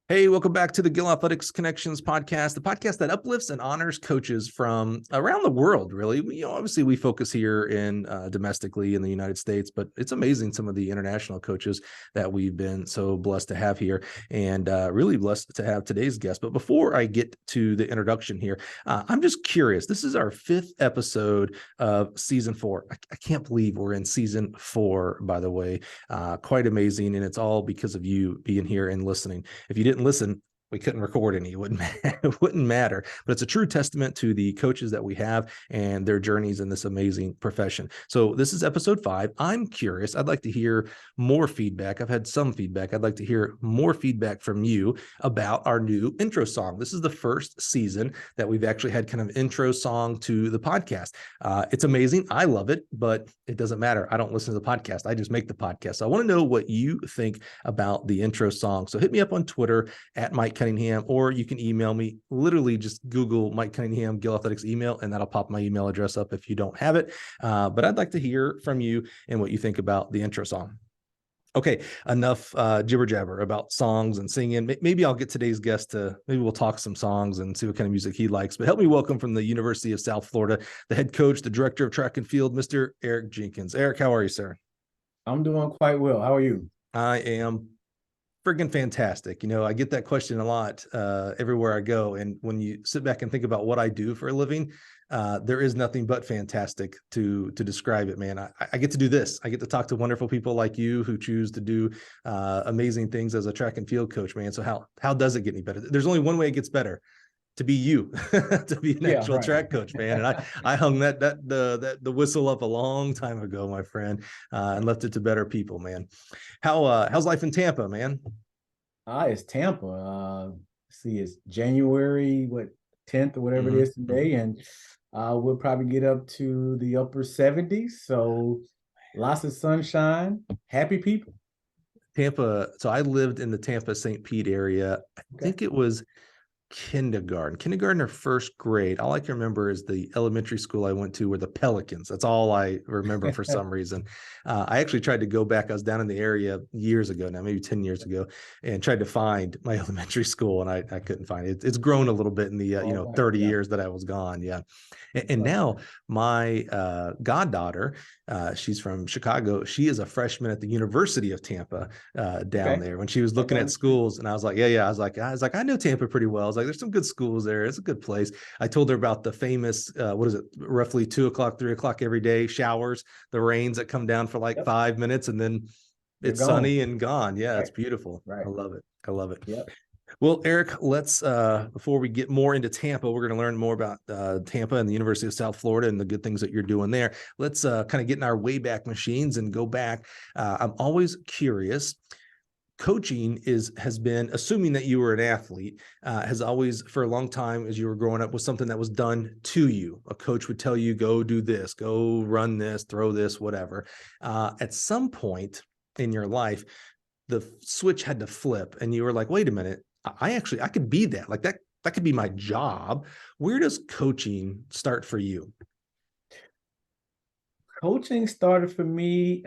Hey, welcome back to the Gill Athletics Connections podcast, the podcast that uplifts and honors coaches from around the world, really. Obviously, we focus here in domestically in the United States, but it's amazing some of the international coaches that we've been so blessed to have here, and really blessed to have today's guest. But before I get to the introduction here, I'm just curious. This is our 5th episode of season 4. I can't believe we're in season 4, by the way. Quite amazing, and it's all because of you being here and listening. If you didn't listen, we couldn't record any. It wouldn't matter. But it's a true testament to the coaches that we have and their journeys in this amazing profession. So this is episode 5. I'm curious. I'd like to hear more feedback. I've had some feedback. I'd like to hear more feedback from you about our new intro song. This is the first season that we've actually had kind of intro song to the podcast. It's amazing. I love it, but it doesn't matter. I don't listen to the podcast. I just make the podcast. So I want to know what you think about the intro song. So hit me up on Twitter at Mike Cunningham, or you can email me. Literally just Google Mike Cunningham Gill Athletics email, and that'll pop my email address up if you don't have it. But I'd like to hear from you and what you think about the intro song. Okay, enough jibber jabber about songs and singing. Maybe I'll get today's guest maybe we'll talk some songs and see what kind of music he likes. But help me welcome from the University of South Florida, the head coach, the director of track and field, Mr. Erik Jenkins. Erik, how are you, sir? I'm doing quite well. How are you? I am friggin' fantastic. I get that question a lot everywhere I go. And when you sit back and think about what I do for a living, there is nothing but fantastic to describe it, man. I get to do this. I get to talk to wonderful people like you who choose to do amazing things as a track and field coach, man. So how does it get any better? There's only one way it gets better. To be you, to be an actual track coach, man. And I hung the whistle up a long time ago, my friend, and left it to better people, man. How's life in Tampa, man? It's Tampa. See, it's January 10th or whatever it is today, and we'll probably get up to the upper 70s. So lots of sunshine, happy people. Tampa. So I lived in the Tampa St. Pete area. I think it was kindergarten or first grade. All I can remember is the elementary school I went to were the Pelicans. That's all I remember for some reason. I actually tried to go back. I was down in the area years ago now, maybe 10 years ago, and tried to find my elementary school, and I couldn't find it. It's grown a little bit in the 30 years that I was gone. Yeah. And now my goddaughter, she's from Chicago. She is a freshman at the University of Tampa down there. When she was looking at schools, and I was like, yeah. I was like, I know Tampa pretty well. I was like, there's some good schools there. It's a good place. I told her about the famous, what is it, roughly 2 o'clock, 3 o'clock every day showers, the rains that come down for like 5 minutes, and then it's sunny and gone. Yeah, it's beautiful. Right. I love it. I love it. Yep. Well, Erik, let's before we get more into Tampa, we're going to learn more about Tampa and the University of South Florida and the good things that you're doing there. Let's kind of get in our Wayback Machines and go back. I'm always curious. Coaching has been, assuming that you were an athlete, has always, for a long time as you were growing up, was something that was done to you. A coach would tell you, go do this, go run this, throw this, whatever. At some point in your life, the switch had to flip, and you were like, wait a minute, I could be that. Like that could be my job. Where does coaching start for you? Coaching started for me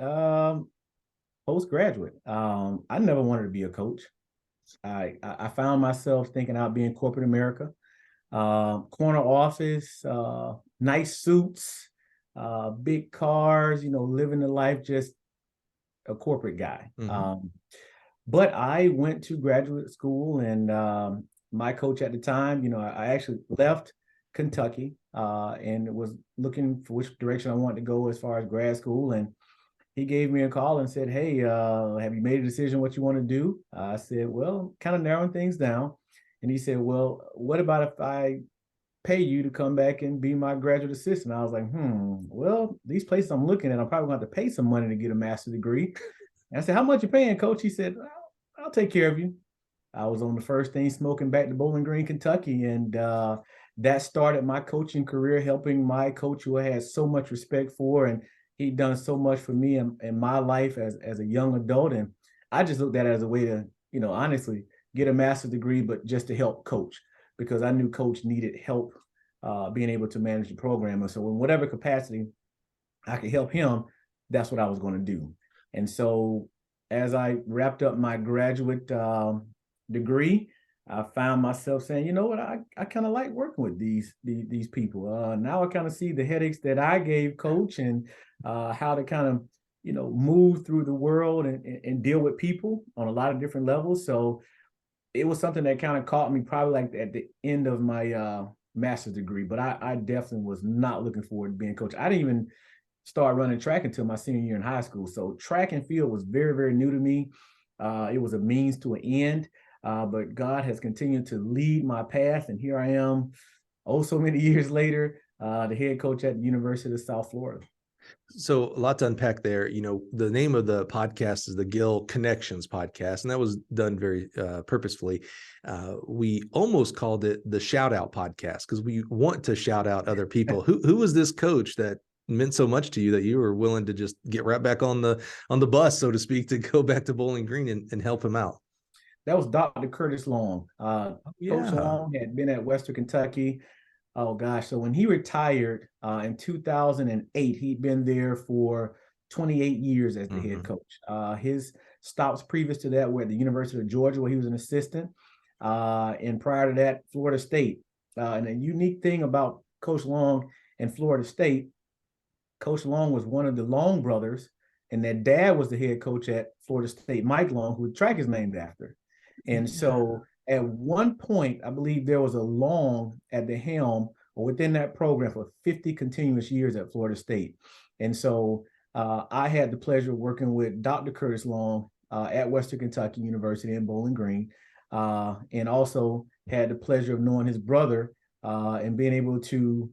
postgraduate. I never wanted to be a coach. I found myself thinking I'd be in corporate America, corner office, nice suits, big cars, living the life, just a corporate guy. But I went to graduate school, and my coach at the time, I actually left Kentucky and was looking for which direction I wanted to go as far as grad school. And he gave me a call and said, hey, have you made a decision what you want to do? I said, well, kind of narrowing things down. And he said, well, what about if I pay you to come back and be my graduate assistant? I was like, well, these places I'm looking at, I'm probably going to have to pay some money to get a master's degree. And I said, how much you paying, coach? He said, I'll take care of you. I was on the first thing smoking back to Bowling Green, Kentucky. And that started my coaching career, helping my coach who I had so much respect for. And he'd done so much for me in my life as a young adult. And I just looked at it as a way to, honestly, get a master's degree, but just to help coach, because I knew coach needed help being able to manage the program. And so in whatever capacity I could help him, that's what I was going to do. And so as I wrapped up my graduate degree, I found myself saying, you know what, I kind of like working with these people. Now I kind of see the headaches that I gave coach, and how to kind of, move through the world and deal with people on a lot of different levels. So it was something that kind of caught me probably like at the end of my master's degree, but I definitely was not looking forward to being coach. I didn't even start running track until my senior year in high school. So track and field was very, very new to me. It was a means to an end, but God has continued to lead my path. And here I am, oh, so many years later, the head coach at the University of South Florida. So a lot to unpack there. The name of the podcast is the Gill Connections Podcast, and that was done very purposefully. We almost called it the Shout Out Podcast because we want to shout out other people. Who was this coach that meant so much to you that you were willing to just get right back on the bus, so to speak, to go back to Bowling Green and help him out? That was Dr. Curtis Long. Coach Long had been at Western Kentucky. Oh gosh. So when he retired in 2008, he'd been there for 28 years as the head coach. His stops previous to that were at the University of Georgia, where he was an assistant. And prior to that, Florida State. And a unique thing about Coach Long and Florida State, Coach Long was one of the Long brothers, and their dad was the head coach at Florida State, Mike Long, who the track is named after. And so at one point, I believe there was a Long at the helm or within that program for 50 continuous years at Florida State. And so I had the pleasure of working with Dr. Curtis Long at Western Kentucky University in Bowling Green, and also had the pleasure of knowing his brother and being able to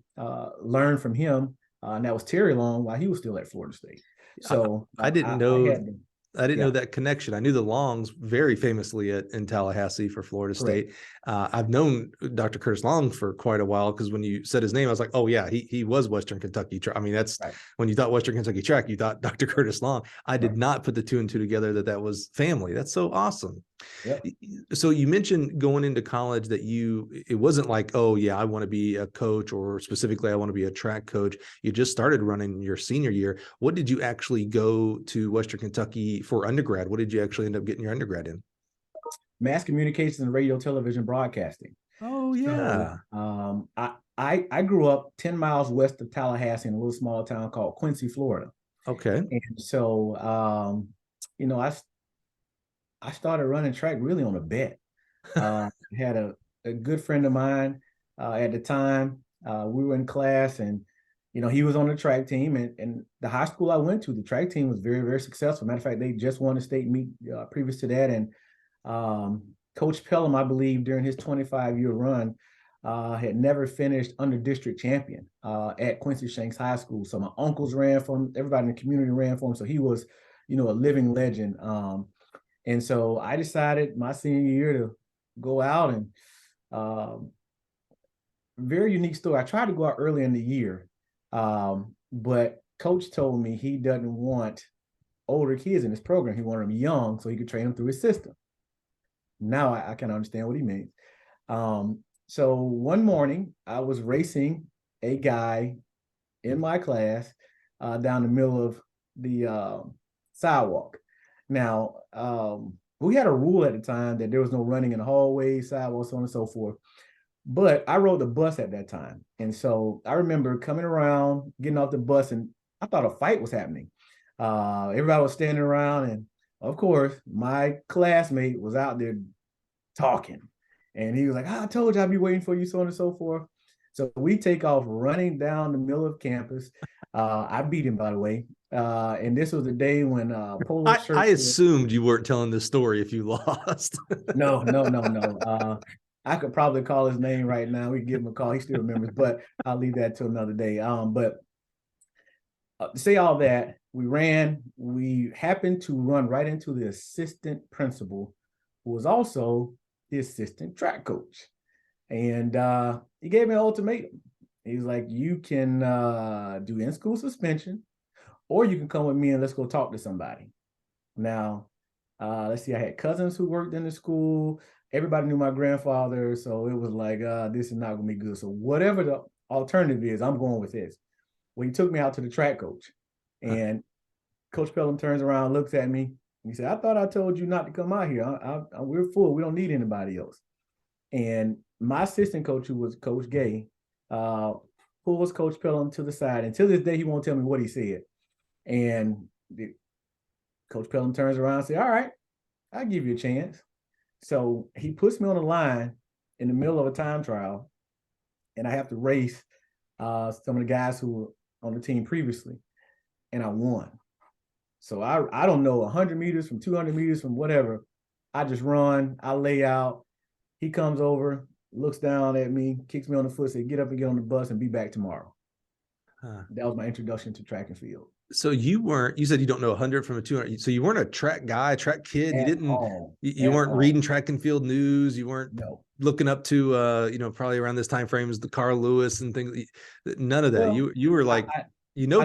learn from him. And that was Terry Long while he was still at Florida State. So I didn't know. I didn't know that connection. I knew the Longs very famously in Tallahassee for Florida State. I've known Dr. Curtis Long for quite a while because when you said his name, I was like, oh yeah, he was Western Kentucky. I mean, that's when you thought Western Kentucky track, you thought Dr. Curtis Long. I did not put the two and two together that was family. That's so awesome. Yep. So you mentioned going into college that it wasn't like, oh yeah, I want to be a coach, or specifically I want to be a track coach. You just started running your senior year. What did you actually go to Western Kentucky for undergrad? What did you actually end up getting your undergrad in? Mass communications and radio, television, broadcasting. Oh yeah. So, I grew up 10 miles west of Tallahassee in a little small town called Quincy, Florida. Okay. And so, I started running track really on a bet. I had a good friend of mine at the time. We were in class, and he was on the track team, and the high school I went to, the track team was very, very successful. Matter of fact, they just won the state meet previous to that. And Coach Pelham, I believe, during his 25-year run, had never finished under district champion at Quincy Shanks High School. So my uncles ran for him, everybody in the community ran for him. So he was, a living legend. And so I decided my senior year to go out, and very unique story. I tried to go out early in the year, but coach told me he doesn't want older kids in his program. He wanted them young so he could train them through his system. Now I can understand what he means. So one morning I was racing a guy in my class down the middle of the sidewalk. Now, we had a rule at the time that there was no running in the hallways, sidewalks, so on and so forth. But I rode the bus at that time. And so I remember coming around, getting off the bus, and I thought a fight was happening. Everybody was standing around, and of course, my classmate was out there talking. And he was like, I told you I'd be waiting for you, so on and so forth. So we take off running down the middle of campus. I beat him, by the way. And this was the day when polo shirts. I assumed you weren't telling this story if you lost. No. I could probably call his name right now. We can give him a call. He still remembers, but I'll leave that to another day. But to say all that, we happened to run right into the assistant principal, who was also the assistant track coach. And he gave me an ultimatum. He was like, you can do in-school suspension, or you can come with me and let's go talk to somebody. Now, let's see, I had cousins who worked in the school. Everybody knew my grandfather. So it was like, this is not going to be good. So whatever the alternative is, I'm going with this. Well, he took me out to the track coach. And Coach Pelham turns around, looks at me, He said, I thought I told you not to come out here. We're full. We don't need anybody else. And my assistant coach, who was Coach Gay, pulls Coach Pelham to the side. And to this day, he won't tell me what he said. And Coach Pelham turns around and says, all right, I'll give you a chance. So he puts me on the line in the middle of a time trial, and I have to race some of the guys who were on the team previously, and I won. So I don't know 100 meters from 200 meters from whatever. I just run, I lay out. He comes over, looks down at me, kicks me on the foot, said, get up and get on the bus and be back tomorrow. That was my introduction to track and field. So you said you don't know 100 from a 200. So you weren't a track guy, track kid. You weren't reading track and field news. You weren't looking up to, probably around this time frame is the Carl Lewis and things. None of that. Well, you were like, I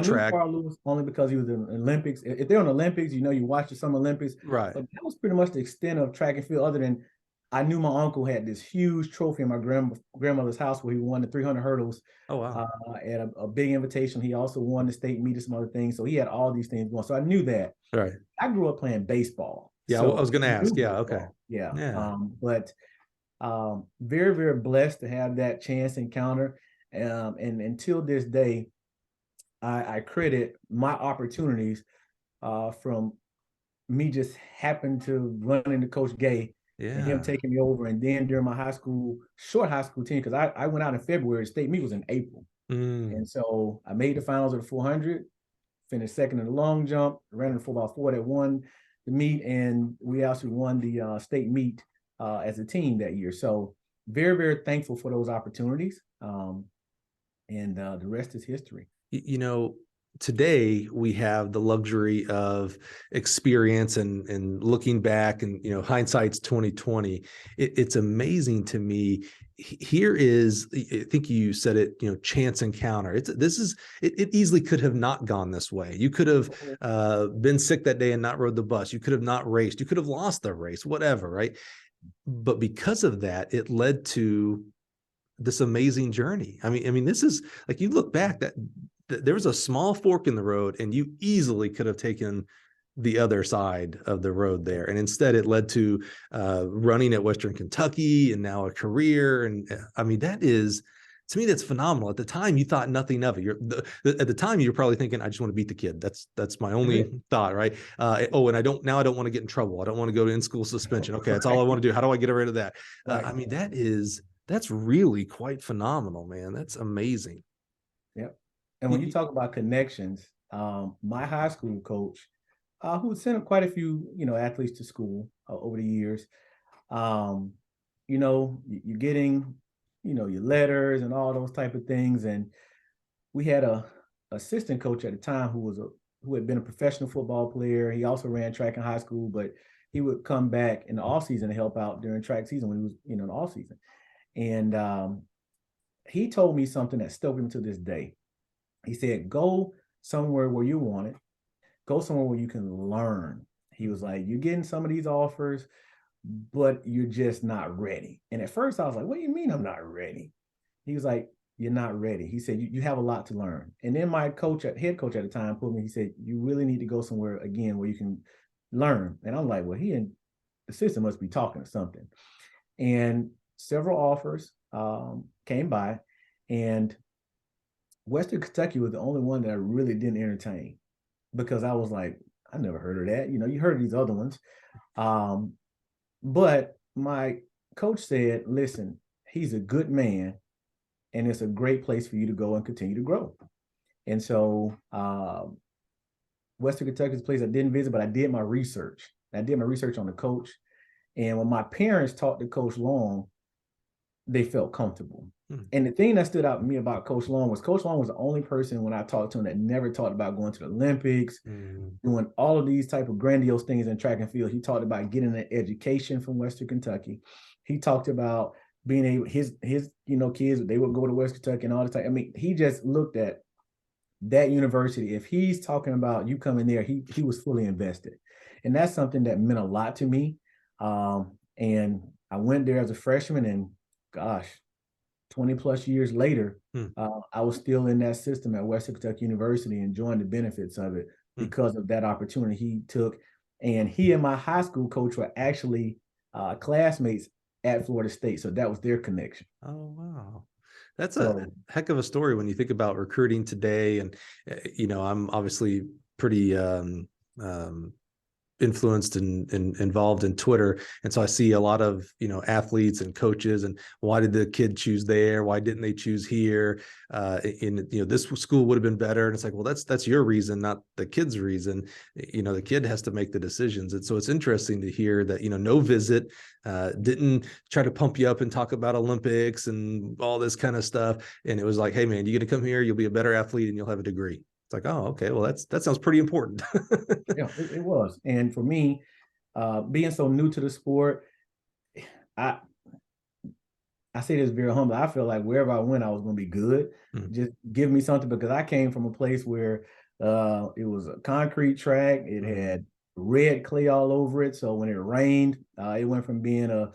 track. Knew Carl Lewis only because he was in the Olympics. If they're in the Olympics, you watch the Summer Olympics. Right. But that was pretty much the extent of track and field, other than I knew my uncle had this huge trophy in my grandmother's house where he won the 300 hurdles. Oh, wow. At a big invitation. He also won the state meet and some other things. So he had all these things going. So I knew that. Right. I grew up playing baseball. Yeah, so I was going to ask. Yeah, okay. Yeah. But very, very blessed to have that chance encounter. And until this day, I credit my opportunities from me just happened to run into Coach Gay. Yeah. And him taking me over. And then during my short high school team, because I went out in February, state meet was in April. And so I made the finals of the 400, finished second in the long jump, ran in the 4x4 that won the meet. And we also won the state meet as a team that year. So very, very thankful for those opportunities. And the rest is history. Today we have the luxury of experience and looking back, and hindsight's 2020. It's amazing to me. Here is, I think you said it, chance encounter. It easily could have not gone this way. You could have been sick that day and not rode the bus. You could have not raced. You could have lost the race, whatever, right? But because of that, it led to this amazing journey. I mean, this is like, you look back, that there was a small fork in the road and you easily could have taken the other side of the road there. And instead it led to running at Western Kentucky and now a career. And I mean, to me, that's phenomenal. At the time you thought nothing of it. At the time you're probably thinking, I just want to beat the kid. That's my only thought. Right. And I don't want to get in trouble. I don't want to go to in-school suspension. Okay. That's all I want to do. How do I get rid of that? I mean, that's really quite phenomenal, man. That's amazing. Yep. And when you talk about connections, my high school coach, who sent quite a few, athletes to school over the years, you're getting, your letters and all those type of things. And we had a assistant coach at the time who had been a professional football player. He also ran track in high school, but he would come back in the off season to help out during track season when he was, in the off season. And he told me something that stuck with me to this day. He said, go somewhere where you want it. Go somewhere where you can learn. He was like, you're getting some of these offers, but you're just not ready. And at first I was like, what do you mean I'm not ready? He was like, you're not ready. He said, you have a lot to learn. And then my head coach at the time pulled me. He said, you really need to go somewhere again where you can learn. And I'm like, well, he and the system must be talking or something. And several offers came by, and Western Kentucky was the only one that I really didn't entertain, because I was like, I never heard of that. You heard of these other ones. But my coach said, listen, he's a good man and it's a great place for you to go and continue to grow. And so Western Kentucky is a place I didn't visit, but I did my research. I did my research on the coach. And when my parents talked to Coach Long, they felt comfortable. And the thing that stood out to me about Coach Long was the only person when I talked to him that never talked about going to the Olympics, doing all of these type of grandiose things in track and field. He talked about getting an education from Western Kentucky. He talked about being able, his kids, they would go to West Kentucky and all the time. I mean, he just looked at that university. If he's talking about you coming there, he was fully invested. And that's something that meant a lot to me. And I went there as a freshman, and gosh, 20 plus years later, I was still in that system at Western Kentucky University, enjoying the benefits of it because of that opportunity he took. And he and my high school coach were actually classmates at Florida State. So that was their connection. Oh, wow. That's a So heck of a story when you think about recruiting today. And, I'm obviously pretty influenced and involved in Twitter. And so I see a lot of, athletes and coaches, and why did the kid choose there? Why didn't they choose here? This school would have been better. And it's like, well, that's your reason, not the kid's reason. The kid has to make the decisions. And so it's interesting to hear that, no visit, didn't try to pump you up and talk about Olympics and all this kind of stuff. And it was like, hey man, you're going to come here, you'll be a better athlete and you'll have a degree. It's like, oh, okay, well, that sounds pretty important. yeah, it was. And for me, being so new to the sport, I say this very humble. I feel like wherever I went, I was going to be good. Mm-hmm. Just give me something, because I came from a place where it was a concrete track. It had red clay all over it. So when it rained, it went from being a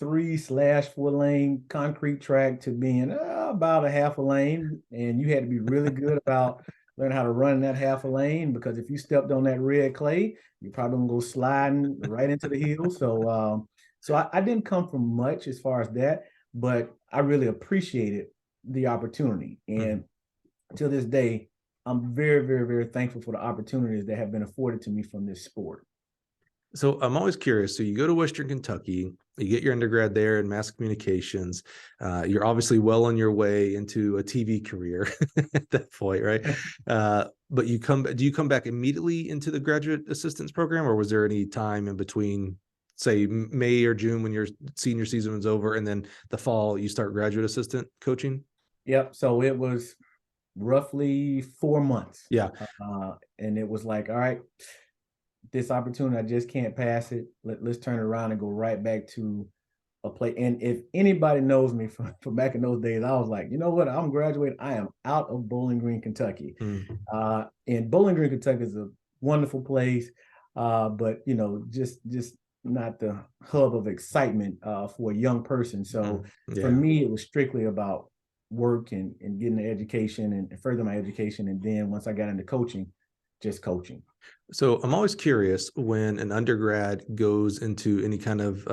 3/4 lane concrete track to being about a half a lane. And you had to be really good about learn how to run in that half a lane, because if you stepped on that red clay, you're probably gonna go sliding right into the hill. So I didn't come from much as far as that, but I really appreciated the opportunity. And to this day, I'm very, very, very thankful for the opportunities that have been afforded to me from this sport. So I'm always curious. So you go to Western Kentucky, you get your undergrad there in mass communications. You're obviously well on your way into a TV career at that point, right? But do you come back immediately into the graduate assistance program, or was there any time in between, say May or June when your senior season was over, and then the fall you start graduate assistant coaching? Yep. So it was roughly 4 months. Yeah. And it was like, all right, this opportunity, I just can't pass it. Let's turn it around and go right back to a play. And if anybody knows me from back in those days, I was like, you know what? I'm graduating. I am out of Bowling Green, Kentucky. And Bowling Green, Kentucky is a wonderful place, but just not the hub of excitement for a young person. So for me, it was strictly about work and getting the education and further my education. And then once I got into coaching, just coaching. So I'm always curious when an undergrad goes into any kind of,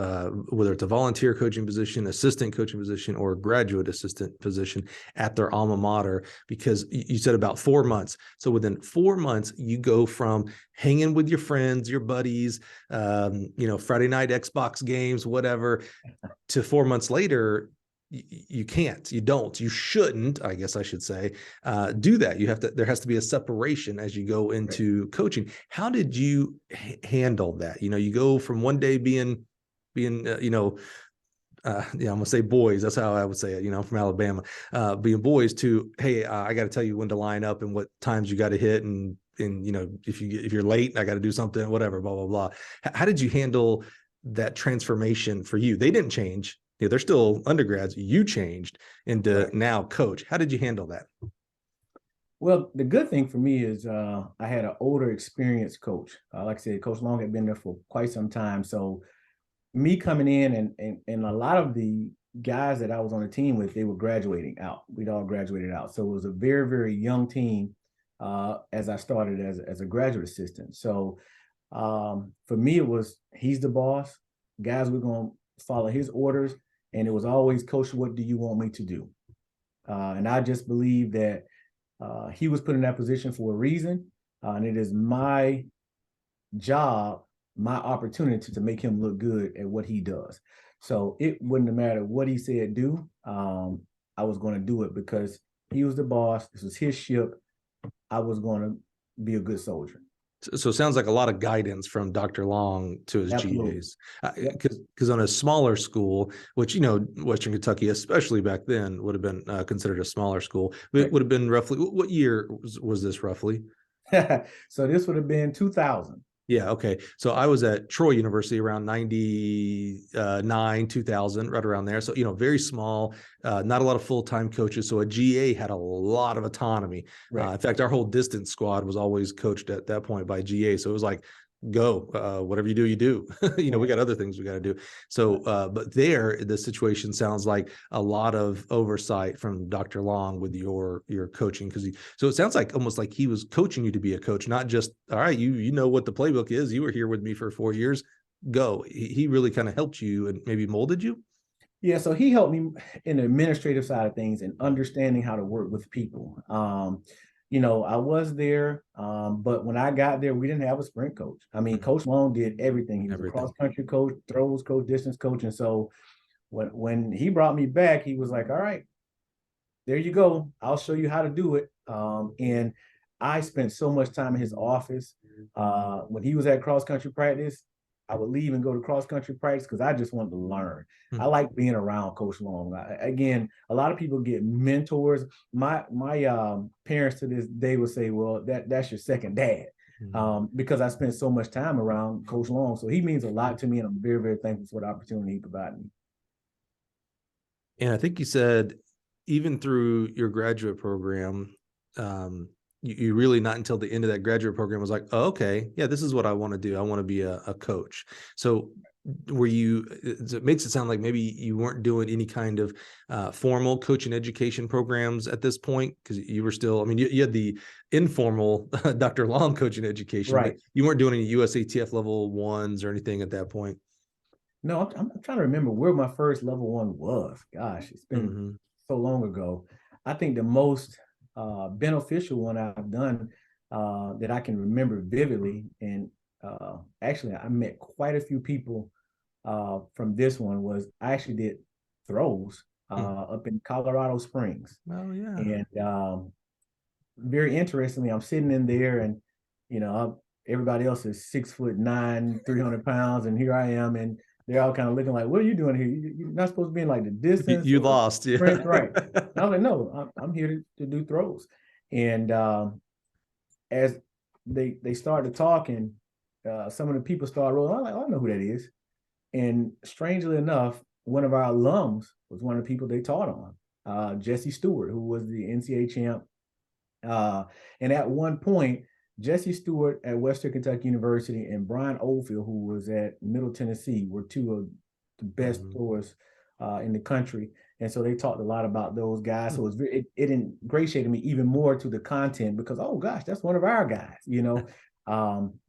whether it's a volunteer coaching position, assistant coaching position, or graduate assistant position at their alma mater, because you said about 4 months. So within 4 months, you go from hanging with your friends, your buddies, Friday night Xbox games, whatever, to 4 months later, you shouldn't, I guess I should say, do that. There has to be a separation as you go into coaching. How did you handle that? You go from one day being, I'm gonna say boys. That's how I would say it. From Alabama, being boys to, hey, I got to tell you when to line up and what times you got to hit, and if you're late, I got to do something, whatever, blah blah blah. How did you handle that transformation for you? They didn't change. They're still undergrads. You changed into now coach. How did you handle that? Well, the good thing for me is I had an older, experienced coach. Like I said, Coach Long had been there for quite some time. So me coming in and a lot of the guys that I was on the team with, they were graduating out. We'd all graduated out. So it was a very, very young team as I started as a graduate assistant. So for me, it was, he's the boss. Guys, we're going to follow his orders. And it was always, Coach, what do you want me to do? And I just believe that he was put in that position for a reason. And it is my job, my opportunity to make him look good at what he does. So it wouldn't have mattered what he said do. I was going to do it because he was the boss. This was his ship. I was going to be a good soldier. So it sounds like a lot of guidance from Dr. Long to his Absolutely. GAs, because on a smaller school, which, Western Kentucky, especially back then, would have been considered a smaller school. It would have been roughly, what year was this roughly? So this would have been 2000. Yeah. Okay. So I was at Troy University around 99, 2000, right around there. So, very small, not a lot of full-time coaches. So a GA had a lot of autonomy. In fact, our whole distance squad was always coached at that point by GA. So it was like go, whatever you do, you do. We got other things we got to do. So, but there, the situation sounds like a lot of oversight from Dr. Long with your coaching, so it sounds like almost like he was coaching you to be a coach, not just, all right, you know what the playbook is. You were here with me for 4 years. Go. He really kind of helped you and maybe molded you. Yeah, so he helped me in the administrative side of things and understanding how to work with people. I was there, but when I got there, we didn't have a sprint coach. I mean, Coach Long did everything. He was a cross-country coach, throws coach, distance coach. And so when he brought me back, he was like, all right, there you go. I'll show you how to do it. And I spent so much time in his office. When he was at cross-country practice, I would leave and go to cross-country practice because I just wanted to learn. I like being around Coach Long. Again, a lot of people get mentors. My parents to this day would say, well, that's your second dad, because I spent so much time around Coach Long. So he means a lot to me, and I'm very, very thankful for the opportunity he provided me. And I think you said even through your graduate program, you really not until the end of that graduate program was like, oh, okay, yeah, this is what I want to do. I want to be a coach. So it makes it sound like maybe you weren't doing any kind of formal coaching education programs at this point, because you were still, I mean, you had the informal Dr. Long coaching education, right? But you weren't doing any USATF level 1s or anything at that point. No, I'm trying to remember where my first level 1 was. Gosh, it's been so long ago. I think the most beneficial one I've done that I can remember vividly, and actually I met quite a few people from this one, was I actually did throws up in Colorado Springs. Oh yeah. And very interestingly, I'm sitting in there, and everybody else is 6'9", 300 pounds, and here I am, and they're all kind of looking like, what are you doing here? You're not supposed to be in like the distance. You lost, yeah. Sprint, right. And I was like, no, I'm here to do throws. And as they started talking, some of the people started rolling. I'm like, oh, I know who that is. And strangely enough, one of our alums was one of the people they taught on, Jesse Stewart, who was the NCAA champ. And at one point, Jesse Stewart at Western Kentucky University and Brian Oldfield, who was at Middle Tennessee, were two of the best throwers in the country. And so they talked a lot about those guys. So it ingratiated me even more to the content, because, oh gosh, that's one of our guys,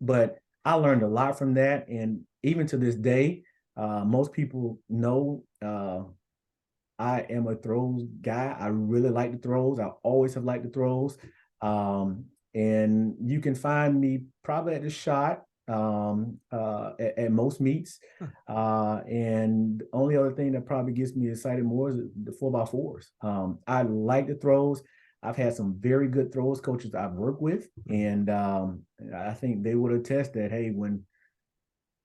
but I learned a lot from that. And even to this day, most people know I am a throws guy. I really like the throws. I always have liked the throws. And you can find me probably at the shot at most meets. And the only other thing that probably gets me excited more is the 4x4s. I like the throws. I've had some very good throws coaches I've worked with. And I think they would attest that, hey, when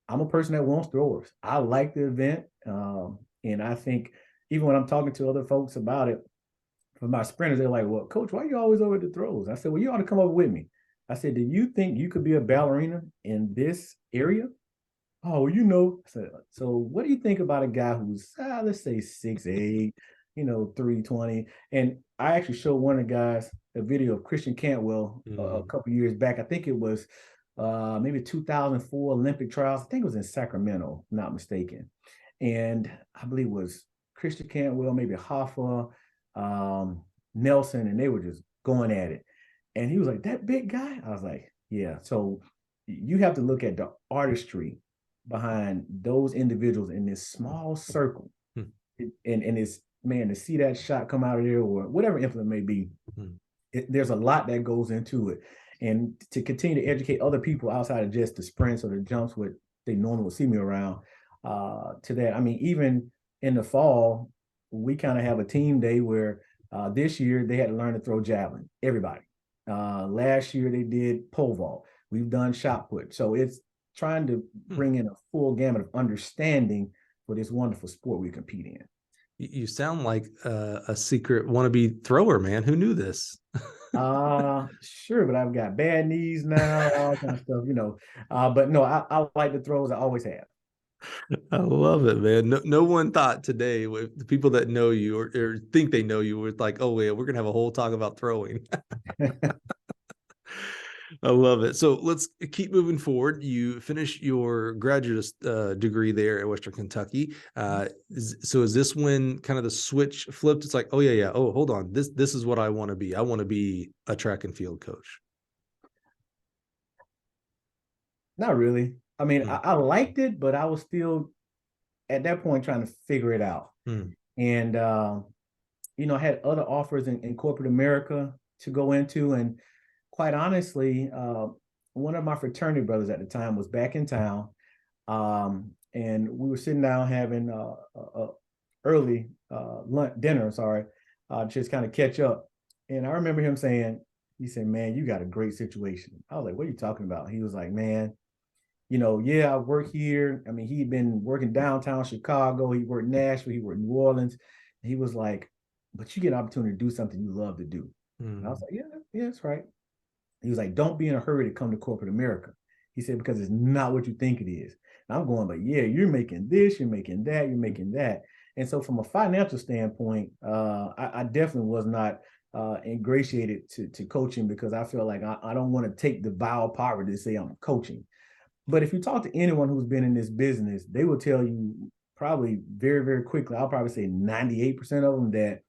I'm a person that wants throwers, I like the event. And I think even when I'm talking to other folks about it, for my sprinters, they're like, well, coach, why are you always over at the throws? I said, well, you ought to come over with me. I said, do you think you could be a ballerina in this area? Oh, I said, so what do you think about a guy who's, let's say 6'8", 320? And I actually showed one of the guys a video of Christian Cantwell a couple years back. I think it was maybe 2004 Olympic trials. I think it was in Sacramento, not mistaken. And I believe it was Christian Cantwell, maybe Hoffa, Nelson, and they were just going at it. And he was like, that big guy? I was like, yeah. So you have to look at the artistry behind those individuals in this small circle. And it's, man, to see that shot come out of there, or whatever implement may be, there's a lot that goes into it. And to continue to educate other people outside of just the sprints or the jumps, what they normally see me around, to that. I mean, even in the fall, we kind of have a team day where this year they had to learn to throw javelin, everybody. Last year they did pole vault. We've done shot put. So it's trying to bring in a full gamut of understanding for this wonderful sport we compete in. You sound like a secret wannabe thrower, man. Who knew this? Sure, but I've got bad knees now, all kind of stuff, but no, I like the throws. I always have. I love it, man. No one thought today, with the people that know you or think they know you, were like, oh, yeah, we're going to have a whole talk about throwing. I love it. So let's keep moving forward. You finish your graduate degree there at Western Kentucky. So is this when kind of the switch flipped? It's like, oh yeah. Oh, hold on. This is what I want to be. I want to be a track and field coach. Not really. I mean, Mm. I liked it, but I was still at that point trying to figure it out. Mm. And I had other offers in corporate America to go into. And quite honestly, one of my fraternity brothers at the time was back in town. And we were sitting down having early dinner, just kind of catch up. And I remember him saying, he said, "Man, you got a great situation." I was like, "What are you talking about?" He was like, "Man, yeah, I work here." I mean, he'd been working downtown Chicago. He worked Nashville. He worked New Orleans. He was like, "But you get an opportunity to do something you love to do." And I was like, yeah, that's right. He was like, "Don't be in a hurry to come to corporate America." He said, "Because it's not what you think it is." And I'm going, "But yeah, you're making this, you're making that, you're making that." And so from a financial standpoint, I definitely was not ingratiated to coaching, because I feel like I don't want to take the vow of poverty to say I'm coaching. But if you talk to anyone who's been in this business, they will tell you probably very, very quickly, I'll probably say 98% of them, that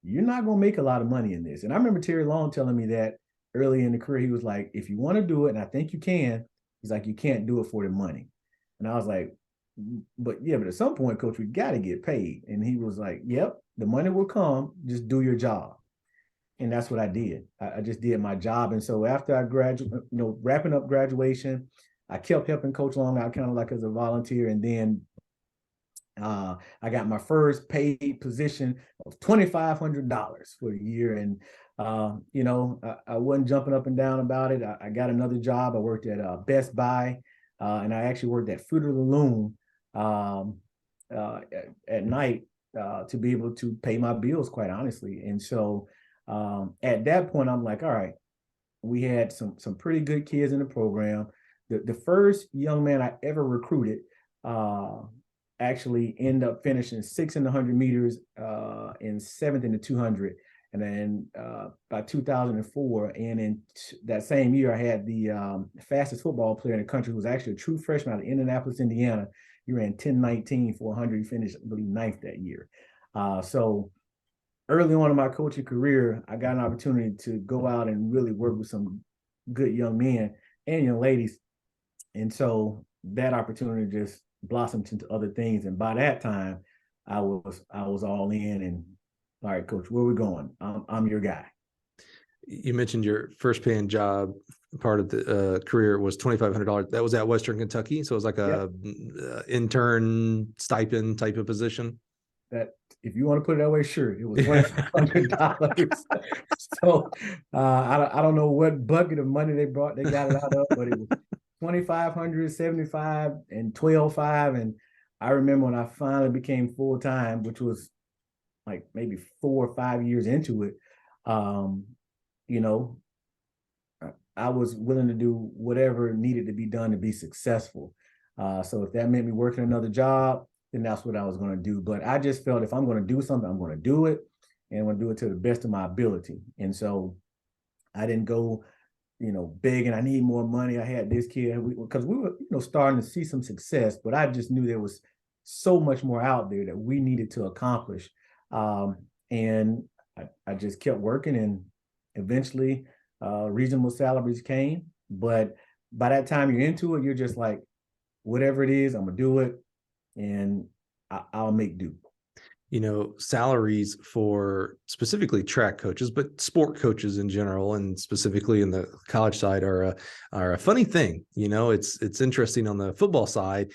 you're not going to make a lot of money in this. And I remember Terry Long telling me that early in the career. He was like, "If you want to do it, and I think you can," he's like, "you can't do it for the money." And I was like, but at some point, coach, we got to get paid." And he was like, "Yep, the money will come. Just do your job." And that's what I did. I just did my job. And so after I graduated, wrapping up graduation, I kept helping Coach Long out kind of like as a volunteer. And then I got my first paid position of $2,500 for a year. And, I wasn't jumping up and down about it. I got another job. I worked at Best Buy, and I actually worked at Fruit of the Loom at night to be able to pay my bills, quite honestly. And so at that point, I'm like, all right, we had some pretty good kids in the program. The first young man I ever recruited actually ended up finishing sixth in the 100 meters and seventh in the 200. And then by 2004, and in that same year, I had the fastest football player in the country, who was actually a true freshman out of Indianapolis, Indiana. He ran 10:19 for 100. He finished, I believe, ninth that year. So early on in my coaching career, I got an opportunity to go out and really work with some good young men and young ladies. And so that opportunity just blossomed into other things. And by that time, I was all in. And all right, coach, where are we going? I'm your guy. You mentioned your first paying job part of the career was $2,500. That was at Western Kentucky. So it was like a intern stipend type of position. That, if you want to put it that way, sure. It was $2,500. So I don't know what bucket of money they got it out of, but it was 2,500, 75, and 12.5. And I remember when I finally became full time, which was like maybe 4 or 5 years into it, I was willing to do whatever needed to be done to be successful. So if that meant me working another job, then that's what I was going to do. But I just felt if I'm going to do something, I'm going to do it, and I'm going to do it to the best of my ability. And so I didn't go, begging, I need more money. I had this kid, because we were, starting to see some success, but I just knew there was so much more out there that we needed to accomplish. And I just kept working, and eventually reasonable salaries came. But by that time you're into it, you're just like, whatever it is, I'm going to do it, and I'll make do. Salaries for specifically track coaches, but sport coaches in general, and specifically in the college side, are a funny thing. It's interesting on the football side.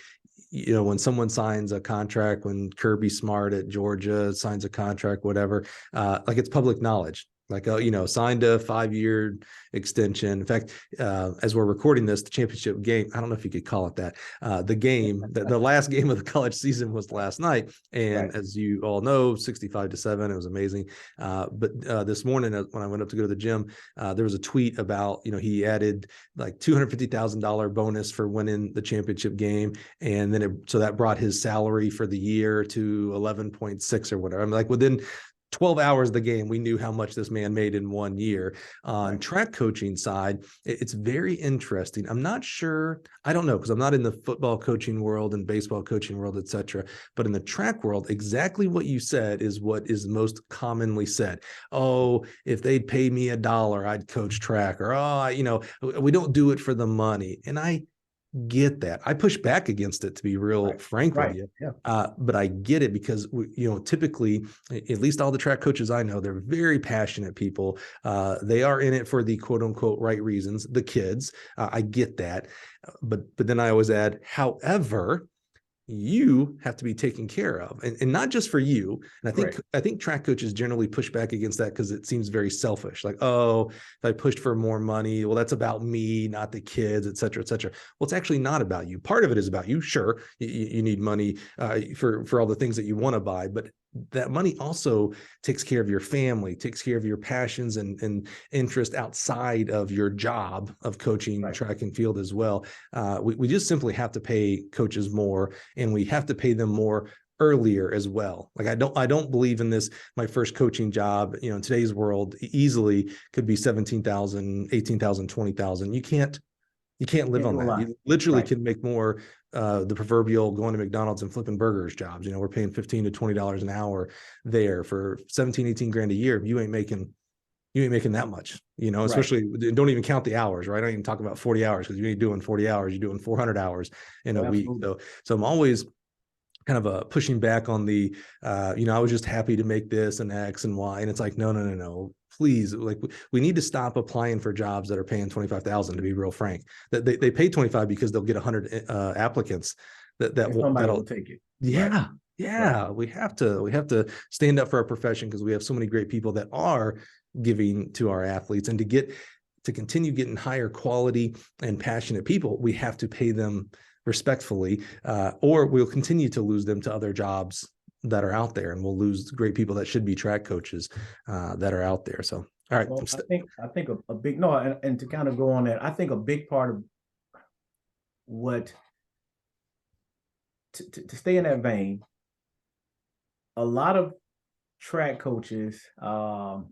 When someone signs a contract, when Kirby Smart at Georgia signs a contract, whatever, like it's public knowledge. Like, signed a 5-year extension. In fact, as we're recording this, the championship game, I don't know if you could call it that. The last game of the college season was last night. And right, as you all know, 65-7, it was amazing. But this morning, when I went up to go to the gym, there was a tweet about, he added like $250,000 bonus for winning the championship game. And then so that brought his salary for the year to 11.6 or whatever. I'm like, within 12 hours of the game, we knew how much this man made in 1 year. On track coaching side, it's very interesting. I'm not sure, I don't know, because I'm not in the football coaching world and baseball coaching world, et cetera. But in the track world, exactly what you said is what is most commonly said. Oh, if they'd pay me $1, I'd coach track. Or, we don't do it for the money. And I get that. I push back against it, to be real frank with you. Yeah. But I get it because typically, at least all the track coaches I know, they're very passionate people. They are in it for the quote unquote right reasons, the kids. I get that. But then I always add, however, you have to be taken care of, and not just for you. And I think track coaches generally push back against that because it seems very selfish. Like, oh, if I pushed for more money, well, that's about me, not the kids, et cetera, et cetera. Well, it's actually not about you. Part of it is about you. Sure, you need money for all the things that you want to buy, but that money also takes care of your family, takes care of your passions and interest outside of your job of coaching track and field as well. We just simply have to pay coaches more, and we have to pay them more earlier as well. Like I don't believe in this. My first coaching job, in today's world, easily could be 17,000, 18,000, 20,000. You can't live on that. You literally can make more the proverbial going to McDonald's and flipping burgers jobs. We're paying $15 to $20 an hour there for 17, 18 grand a year. You ain't making that much, especially don't even count the hours, right? I don't even talk about 40 hours because you ain't doing 40 hours, you're doing 400 hours in a week. So I'm always kind of pushing back on the, I was just happy to make this and X and Y. And it's like, no. Please, like we need to stop applying for jobs that are paying 25,000, to be real frank. That they pay 25 because they'll get 100 applicants that'll take it. Yeah. We have to stand up for our profession because we have so many great people that are giving to our athletes, and to continue getting higher quality and passionate people, we have to pay them respectfully, or we'll continue to lose them to other jobs that are out there, and we'll lose great people that should be track coaches that are out there. So, all right. Well, I think a big, and to kind of go on that, I think a big part of what, to stay in that vein, a lot of track coaches,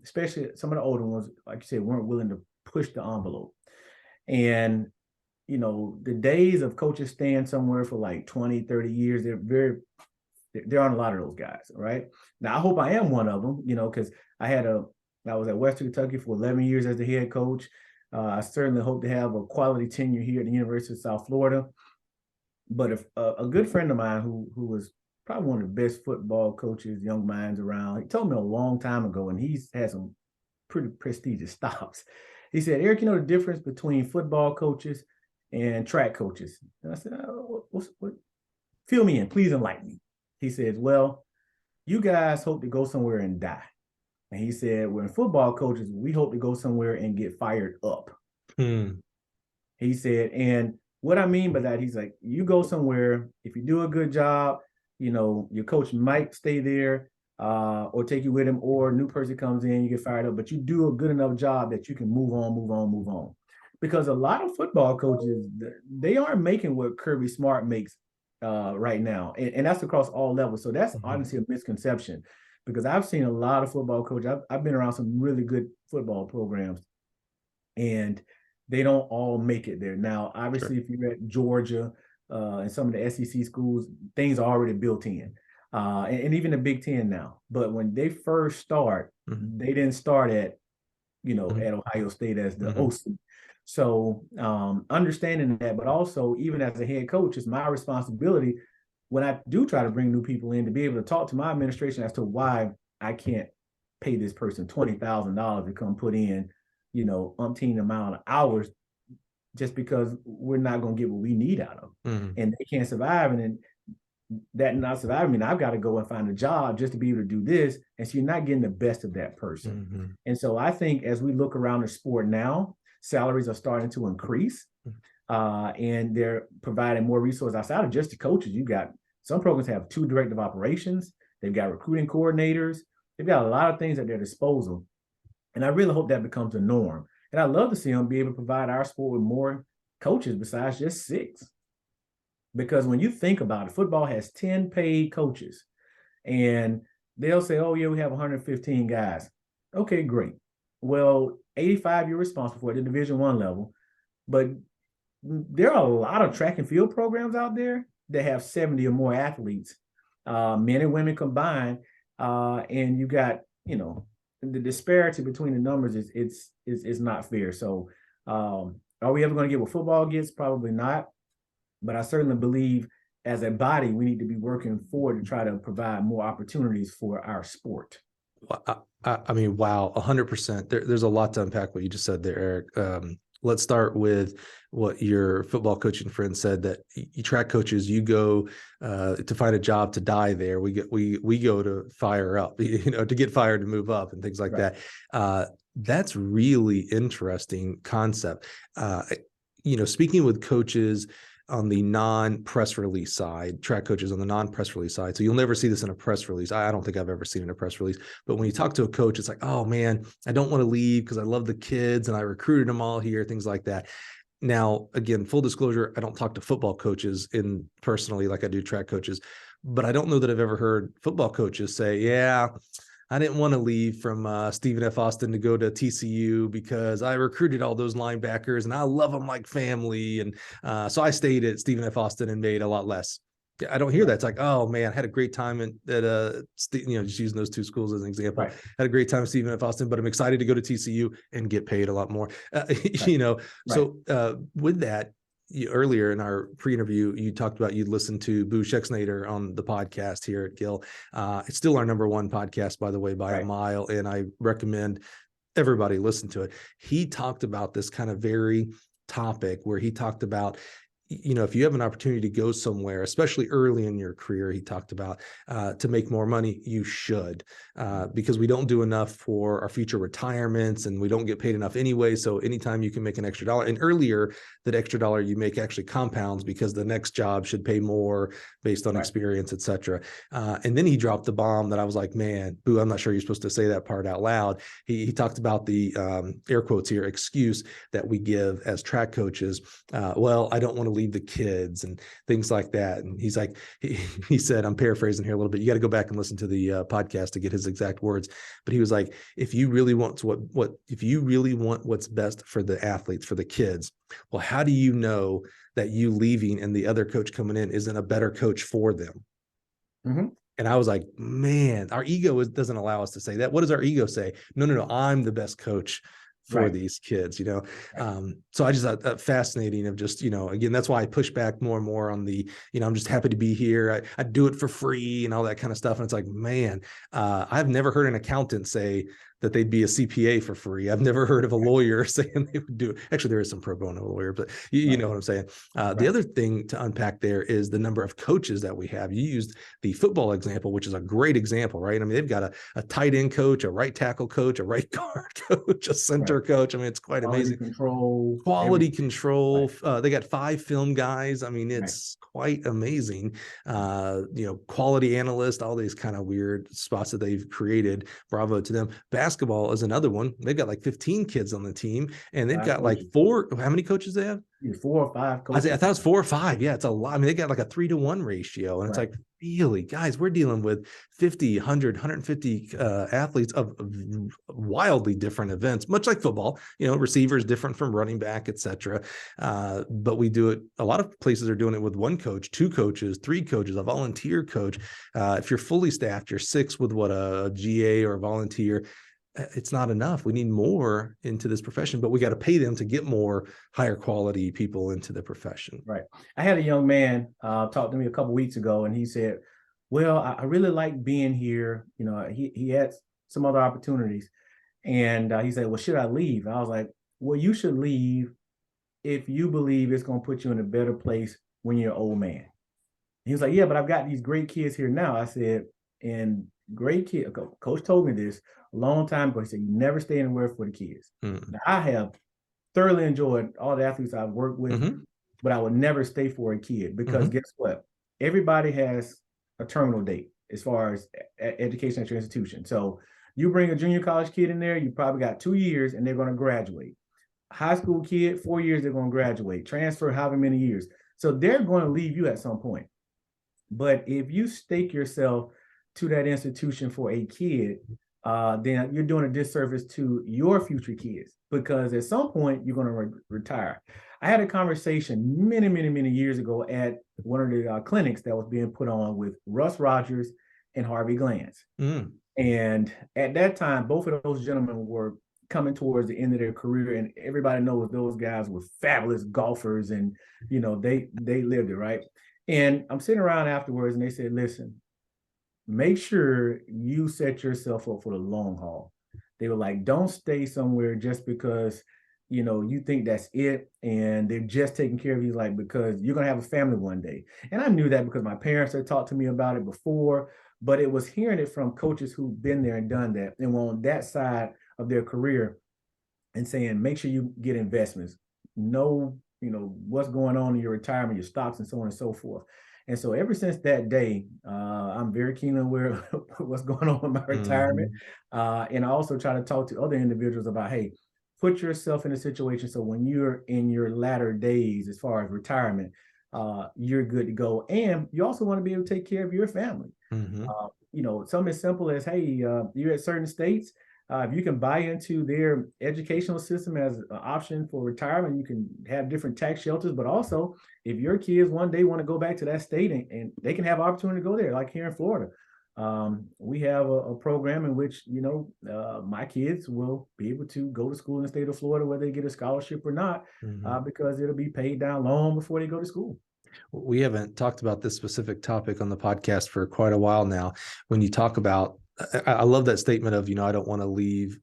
especially some of the older ones, like you said, weren't willing to push the envelope. And, the days of coaches staying somewhere for like 20, 30 years, there aren't a lot of those guys, right? Now, I hope I am one of them, because I was at Western Kentucky for 11 years as the head coach. I certainly hope to have a quality tenure here at the University of South Florida. But if a good friend of mine who was probably one of the best football coaches, young minds around, he told me a long time ago, and he's had some pretty prestigious stops. He said, Eric, the difference between football coaches and track coaches? And I said, what? Fill me in, please enlighten me. He says, well, you guys hope to go somewhere and die. And he said, we're football coaches, we hope to go somewhere and get fired up. He said, and what I mean by that, he's like, you go somewhere, if you do a good job, your coach might stay there or take you with him, or a new person comes in, you get fired up, but you do a good enough job that you can move on. Because a lot of football coaches, they aren't making what Kirby Smart makes right now, and that's across all levels. So that's honestly a misconception, because I've seen a lot of football coaches. I've been around some really good football programs, and they don't all make it there. Now, obviously, if you're at Georgia and some of the SEC schools, things are already built in, and even the Big Ten now. But when they first start, they didn't start at at Ohio State as the OC. So understanding that, but also even as a head coach, it's my responsibility when I do try to bring new people in to be able to talk to my administration as to why I can't pay this person $20,000 to come put in, umpteen amount of hours, just because we're not going to get what we need out of them. And they can't survive. And then that not surviving, I've got to go and find a job just to be able to do this. And so you're not getting the best of that person. And so I think as we look around the sport now, salaries are starting to increase, and they're providing more resources outside of just the coaches. You've got some programs have 2 director of operations. They've got recruiting coordinators. They've got a lot of things at their disposal. And I really hope that becomes a norm. And I'd love to see them be able to provide our sport with more coaches besides just 6. Because when you think about it, football has 10 paid coaches, and they'll say, oh, yeah, we have 115 guys. Okay, great. Well, 85 you're responsible for at the Division I level, but there are a lot of track and field programs out there that have 70 or more athletes, men and women combined, and you got, the disparity between the numbers is not fair. So, are we ever going to get what football gets? Probably not. But I certainly believe as a body, we need to be working forward to try to provide more opportunities for our sport. I mean, wow, 100%. There's a lot to unpack what you just said there, Eric. Let's start with what your football coaching friend said, that you track coaches, you go to find a job to die there. We go to fire up, to get fired to move up and things like Right. that. That's really interesting concept. Speaking with coaches on the non-press release side, track coaches on the non-press release side. So you'll never see this in a press release. I don't think I've ever seen it in a press release. But when you talk to a coach, it's like, oh man, I don't want to leave because I love the kids and I recruited them all here, things like that. Now, again, full disclosure, I don't talk to football coaches personally like I do track coaches, but I don't know that I've ever heard football coaches say, yeah, I didn't want to leave from Stephen F. Austin to go to TCU because I recruited all those linebackers and I love them like family. And so I stayed at Stephen F. Austin and made a lot less. I don't hear that. It's like, oh man, I had a great time at just using those two schools as an example. Right. Had a great time at Stephen F. Austin, but I'm excited to go to TCU and get paid a lot more. Right. So with that, earlier in our pre-interview, you talked about you'd listened to Boo Schexnayder on the podcast here at Gill. It's still our number one podcast, by the way, by a mile, and I recommend everybody listen to it. He talked about this kind of very topic where he talked about, if you have an opportunity to go somewhere, especially early in your career, he talked about to make more money, you should, because we don't do enough for our future retirements and we don't get paid enough anyway. So anytime you can make an extra dollar, and earlier that extra dollar you make actually compounds because the next job should pay more based on experience, et cetera. And then he dropped the bomb that I was like, man, Boo, I'm not sure you're supposed to say that part out loud. He talked about the air quotes here, excuse that we give as track coaches. Well, I don't want to leave the kids and things like that. And he's like, he said, I'm paraphrasing here a little bit. You got to go back and listen to the podcast to get his exact words. But he was like, if you really want what's best for the athletes, for the kids, well, how do you know that you leaving and the other coach coming in isn't a better coach for them? Mm-hmm. And I was like, man, our ego doesn't allow us to say that. What does our ego say? No, I'm the best coach for these kids, So I just thought that fascinating of just, again, that's why I push back more and more on the, I'm just happy to be here. I do it for free and all that kind of stuff. And it's like, man, I've never heard an accountant say that they'd be a CPA for free. I've never heard of a lawyer saying they would do it. Actually, there is some pro bono lawyer, but you know what I'm saying. The other thing to unpack there is the number of coaches that we have. You used the football example, which is a great example, right? I mean, they've got a tight end coach, a right tackle coach, a right guard coach, a center coach. I mean, it's quite amazing. Quality control. They got 5 film guys. I mean, it's quite amazing. Quality analyst, all these kind of weird spots that they've created. Bravo to them. Basketball is another one. They've got like 15 kids on the team, and they've got like 4. How many coaches they have? 4 or 5 coaches. I thought it was 4 or 5. Yeah, it's a lot. I mean, they got like a 3-to-1 ratio, and it's like, really, guys, we're dealing with 50, 100, 150 athletes of wildly different events, much like football. Receivers different from running back, etc. But we do it. A lot of places are doing it with 1 coach, 2 coaches, 3 coaches, a volunteer coach. If you're fully staffed, you're 6 with a GA or a volunteer. It's not enough. We need more into this profession, but we got to pay them to get more higher quality people into the profession. Right. I had a young man talk to me a couple of weeks ago, and he said, well, I really like being here. He had some other opportunities, and he said, well, should I leave? And I was like, well, you should leave if you believe it's going to put you in a better place when you're an old man. He was like, yeah, but I've got these great kids here now. I said, and great kid. Coach told me this a long time ago. He said, you never stay anywhere for the kids. Now, I have thoroughly enjoyed all the athletes I've worked with, but I would never stay for a kid because guess what? Everybody has a terminal date as far as education at your institution. So you bring a junior college kid in there, you probably got 2 years and they're going to graduate. High school kid, 4 years, they're going to graduate. Transfer, however many years. So they're going to leave you at some point. But if you stake yourself to that institution for a kid, then you're doing a disservice to your future kids, because at some point you're going to retire. I had a conversation many years ago at one of the clinics that was being put on with Russ Rogers and Harvey Glanz. Mm. And at that time, both of those gentlemen were coming towards the end of their career, and everybody knows those guys were fabulous golfers, and they lived it, right? And I'm sitting around afterwards, and they said, "Listen, make sure you set yourself up for the long haul." They were like, "Don't stay somewhere just because you think that's it, and they're just taking care of you, like, because you're gonna have a family one day." And I knew that because my parents had talked to me about it before, but it was hearing it from coaches who've been there and done that and were on that side of their career, and saying, make sure you get investments, know what's going on in your retirement, your stocks, and so on and so forth. And so ever since that day, I'm very keenly aware of what's going on with my retirement. And I also try to talk to other individuals about, hey, put yourself in a situation so when you're in your latter days, as far as retirement, you're good to go. And you also want to be able to take care of your family. Something as simple as, hey, you're at certain states, if you can buy into their educational system as an option for retirement, you can have different tax shelters. But also, if your kids one day want to go back to that state, and they can have opportunity to go there, like here in Florida, we have a program in which my kids will be able to go to school in the state of Florida, whether they get a scholarship or not, because it'll be paid down long before they go to school. We haven't talked about this specific topic on the podcast for quite a while now. When you talk about, I love that statement of, I don't want to leave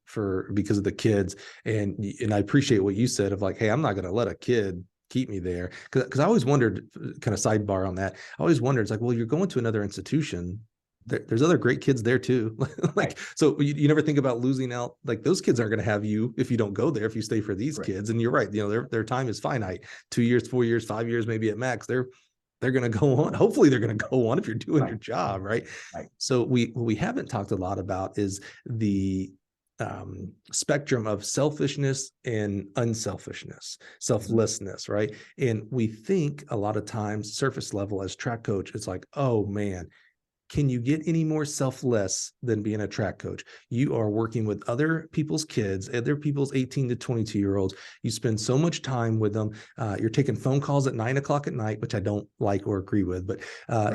because of the kids. And I appreciate what you said of like, hey, I'm not going to let a kid keep me there. Because I always wondered, kind of sidebar on that, I always wondered, it's like, well, you're going to another institution. There's other great kids there too. Like, so you never think about losing out. Like, those kids aren't going to have you if you don't go there, if you stay for these kids. And you're right. Their time is finite, 2 years, 4 years, 5 years, maybe at max. They're going to go on. Hopefully they're going to go on if you're doing your job. Right. So what we haven't talked a lot about is the spectrum of selfishness and unselfishness, selflessness. Right. And we think a lot of times, surface level, as track coach, it's like, oh man, can you get any more selfless than being a track coach? You are working with other people's kids, other people's 18 to 22-year-olds. You spend so much time with them. You're taking phone calls at 9 o'clock at night, which I don't like or agree with, but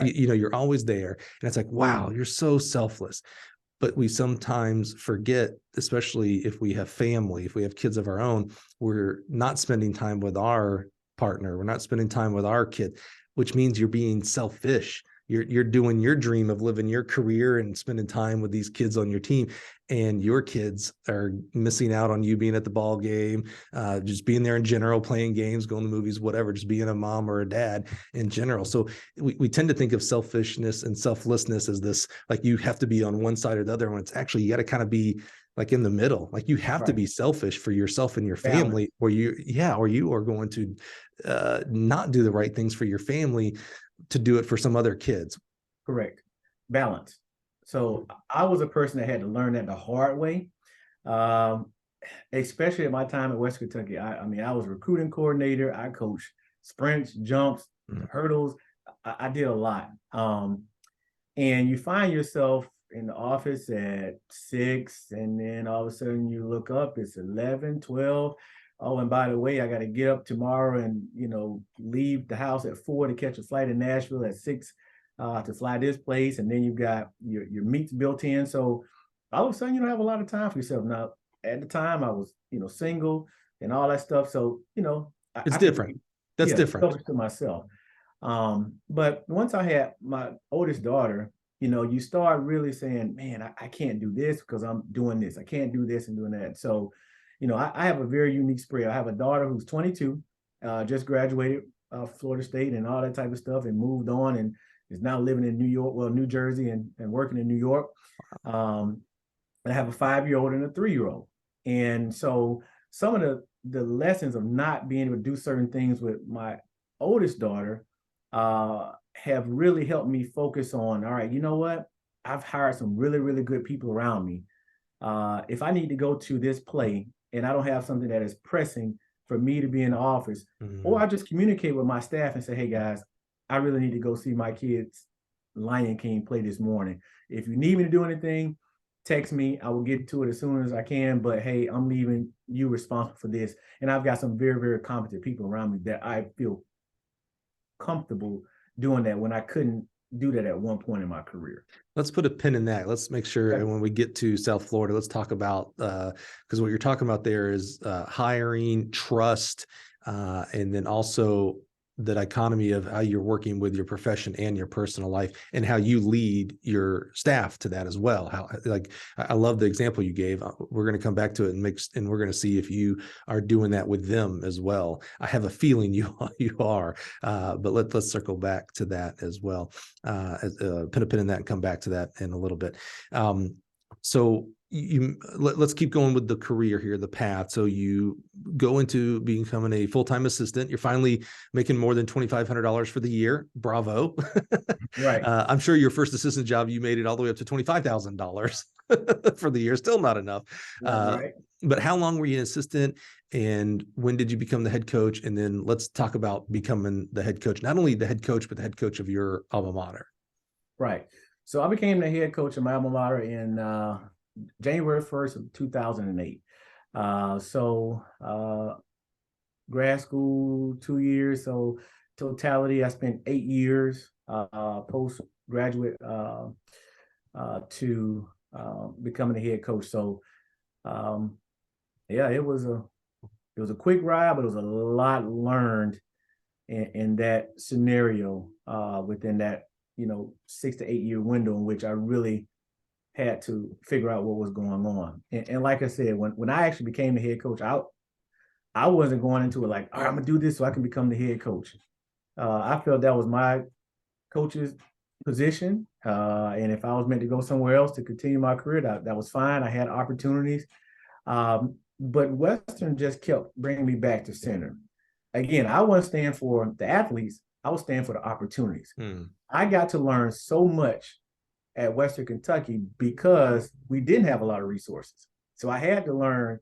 you're always there. And it's like, wow, you're so selfless. But we sometimes forget, especially if we have family, if we have kids of our own, we're not spending time with our partner. We're not spending time with our kid, which means you're being selfish. You're doing your dream of living your career and spending time with these kids on your team, and your kids are missing out on you being at the ball game, just being there in general, playing games, going to movies, whatever, just being a mom or a dad in general. So we tend to think of selfishness and selflessness as this, like you have to be on one side or the other, when it's actually, you got to kind of be like in the middle. Like you have to be selfish for yourself and your family, or you are going to not do the right things for your family to do it for some other kids. Correct. Balance. So I was a person that had to learn that the hard way, especially at my time at West Kentucky. I mean, I was recruiting coordinator. I coached sprints, jumps, hurdles. I did a lot. And you find yourself in the office at 6, and then all of a sudden you look up, it's 11, 12. Oh, and by the way, I got to get up tomorrow and, leave the house at 4 to catch a flight in Nashville at 6 to fly this place. And then you've got your meets built in. So all of a sudden you don't have a lot of time for yourself. Now, at the time I was, single and all that stuff. So, it's different. That's different to myself. But once I had my oldest daughter, you start really saying, man, I can't do this because I'm doing this. I can't do this and doing that. So, I have a very unique spread. I have a daughter who's 22, just graduated Florida State and all that type of stuff, and moved on and is now living in New Jersey, and working in New York. I have a 5-year-old and a 3-year-old. And so some of the lessons of not being able to do certain things with my oldest daughter have really helped me focus on, all right, you know what? I've hired some really, really good people around me. If I need to go to this play and I don't have something that is pressing for me to be in the office, or I just communicate with my staff and say, hey guys, I really need to go see my kids Lion King play this morning. If you need me to do anything, text me. I will get to it as soon as I can. But hey, I'm leaving you responsible for this. And I've got some very, very competent people around me that I feel comfortable doing that when I couldn't do that at one point in my career. Let's put a pin in that. Let's make sure, and when we get to South Florida, let's talk about, because what you're talking about there is hiring, trust, and then also the dichotomy of how you're working with your profession and your personal life, and how you lead your staff to that as well. How, like, I love the example you gave. We're going to come back to it and we're going to see if you are doing that with them as well. I have a feeling you are, but let's circle back to that as well. Put a pin in that and come back to that in a little bit. So let's keep going with the career here, the path. So you go into becoming a full-time assistant. You're finally making more than $2,500 for the year. Bravo. Right. I'm sure your first assistant job, you made it all the way up to $25,000 for the year. Still not enough. Right. But how long were you an assistant, and when did you become the head coach? And then let's talk about becoming the head coach, not only the head coach, but the head coach of your alma mater. Right. So I became the head coach of my alma mater in January 1st of 2008. Grad school, 2 years. So totality, I spent 8 years postgraduate to becoming the head coach. So it was a quick ride, but it was a lot learned in that scenario within that 6 to 8 year window in which I really had to figure out what was going on. And like I said, when I actually became the head coach, I wasn't going into it like, all right, I'm gonna do this so I can become the head coach. I felt that was my coach's position. And if I was meant to go somewhere else to continue my career, that was fine. I had opportunities. But Western just kept bringing me back to center. Again, I wasn't staying for the athletes. I was staying for the opportunities. I got to learn so much at Western Kentucky because we didn't have a lot of resources. So I had to learn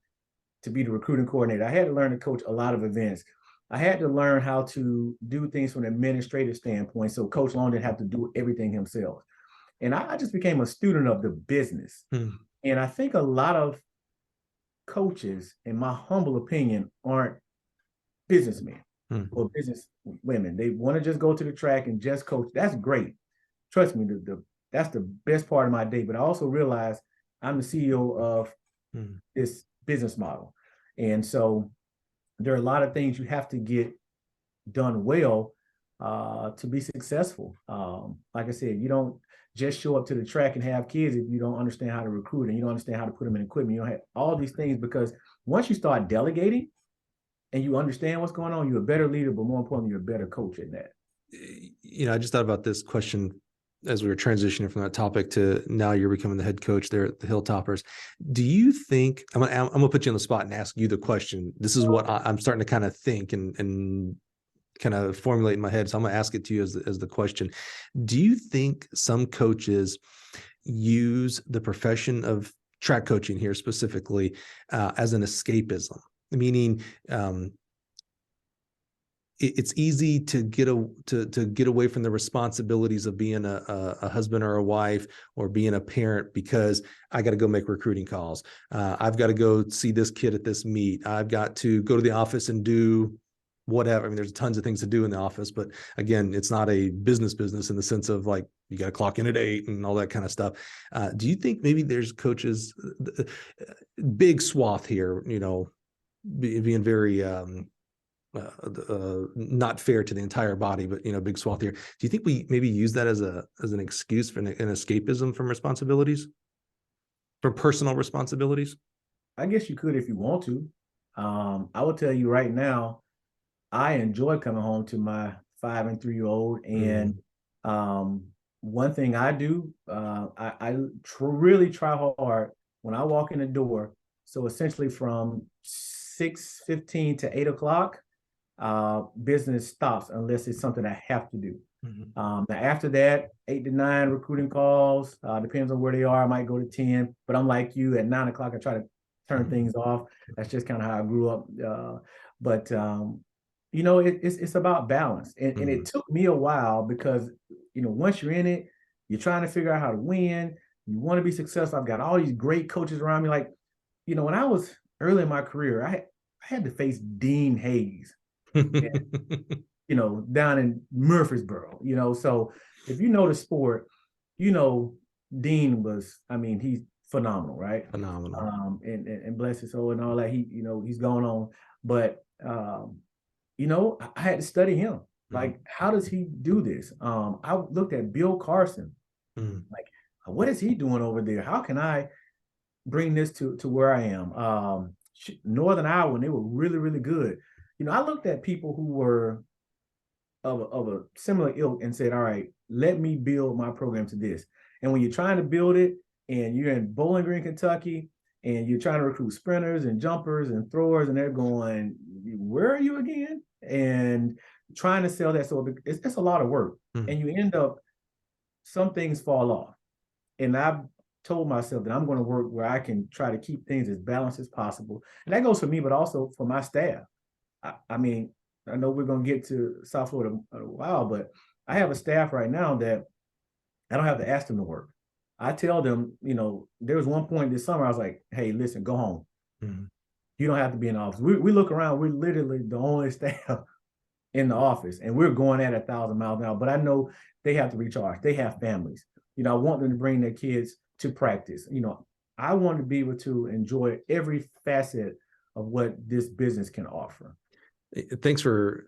to be the recruiting coordinator. I had to learn to coach a lot of events. I had to learn how to do things from an administrative standpoint. So Coach Long didn't have to do everything himself. And I just became a student of the business. And I think a lot of coaches, in my humble opinion, aren't businessmen or business women. They want to just go to the track and just coach. That's great. Trust me, that's the best part of my day. But I also realize I'm the CEO of this business model. And so there are a lot of things you have to get done well to be successful. Like I said, you don't just show up to the track and have kids if you don't understand how to recruit and you don't understand how to put them in equipment. You don't have all these things, because once you start delegating and you understand what's going on, you're a better leader, but more importantly, you're a better coach in that. I just thought about this question as we were transitioning from that topic to now you're becoming the head coach there at the Hilltoppers. Do you think, I'm gonna put you on the spot and ask you the question. This is what I'm starting to kind of think and kind of formulate in my head. So I'm gonna ask it to you as the question. Do you think some coaches use the profession of track coaching here specifically as an escapism? Meaning, it's easy to get away from the responsibilities of being a husband or a wife or being a parent, because I got to go make recruiting calls. I've got to go see this kid at this meet. I've got to go to the office and do whatever. I mean, there's tons of things to do in the office, but again, it's not a business in the sense of like, you got to clock in at 8 and all that kind of stuff. Do you think maybe there's coaches, big swath here, being very, not fair to the entire body, but big swath here. Do you think we maybe use that as an excuse for an escapism from responsibilities, from personal responsibilities? I guess you could if you want to. I will tell you right now, I enjoy coming home to my 5 and 3-year-old, and one thing I do, I really try hard when I walk in the door. So essentially from 6:15 to 8 o'clock. Business stops unless it's something I have to do. Now after that, 8 to 9 recruiting calls, depends on where they are. I might go to 10, but I'm like you, at 9 o'clock, I try to turn things off. That's just kind of how I grew up. It's about balance. And it took me a while because, once you're in it, You're trying to figure out how to win. You want to be successful. I've got all these great coaches around me. Like, when I was early in my career, I had to face Dean Hayes, down in Murfreesboro, So if you know the sport, Dean was, he's phenomenal, right? Phenomenal. And bless his soul and all that. He's gone on. But I had to study him. Like, how does he do this? I looked at Bill Carson. Like, what is he doing over there? How can I bring this to where I am? Northern Iowa, when they were really, really good. I looked at people who were of a similar ilk and said, all right, let me build my program to this. And when you're trying to build it and you're in Bowling Green, Kentucky, and you're trying to recruit sprinters and jumpers and throwers, and they're going, where are you again? And trying to sell that. So it's a lot of work. And you end up, some things fall off. And I've told myself that I'm going to work where I can try to keep things as balanced as possible. And that goes for me, but also for my staff. I know we're going to get to South Florida in a while, but I have a staff right now that I don't have to ask them to work. I tell them, there was one point this summer, I was like, hey, listen, go home. You don't have to be in the office. We look around, we're literally the only staff in the office, and we're going at 1,000 miles an hour. But I know they have to recharge. They have families. I want them to bring their kids to practice. I want to be able to enjoy every facet of what this business can offer. Thanks for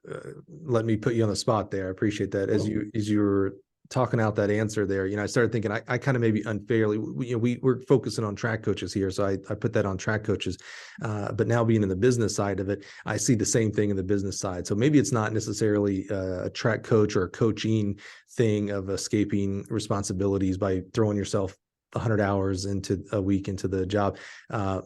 letting me put you on the spot there. I appreciate that. As you were talking out that answer there, I started thinking I kind of maybe unfairly, we're focusing on track coaches here. So I put that on track coaches, but now being in the business side of it, I see the same thing in the business side. So maybe it's not necessarily a track coach or a coaching thing of escaping responsibilities by throwing yourself 100 hours into a week into the job.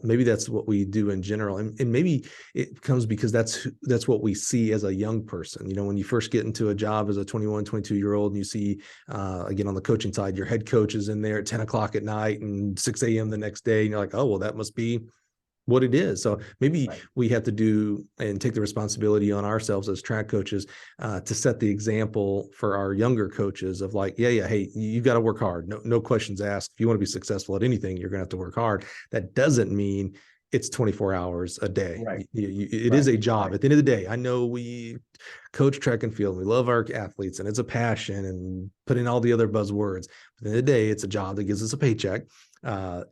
Maybe that's what we do in general. And maybe it comes because that's what we see as a young person. When you first get into a job as a 21, 22-year-old and you see, again, on the coaching side, your head coach is in there at 10 o'clock at night and 6 a.m. the next day. And you're like, oh, well, that must be what it is. So maybe we have to do and take the responsibility on ourselves as track coaches to set the example for our younger coaches of like, hey, you got to work hard. No questions asked. If you want to be successful at anything, you're going to have to work hard. That doesn't mean it's 24 hours a day. Right. It is a job. At the end of the day, I know we coach track and field. We love our athletes and it's a passion and put in all the other buzzwords. But at the end of the day, it's a job that gives us a paycheck.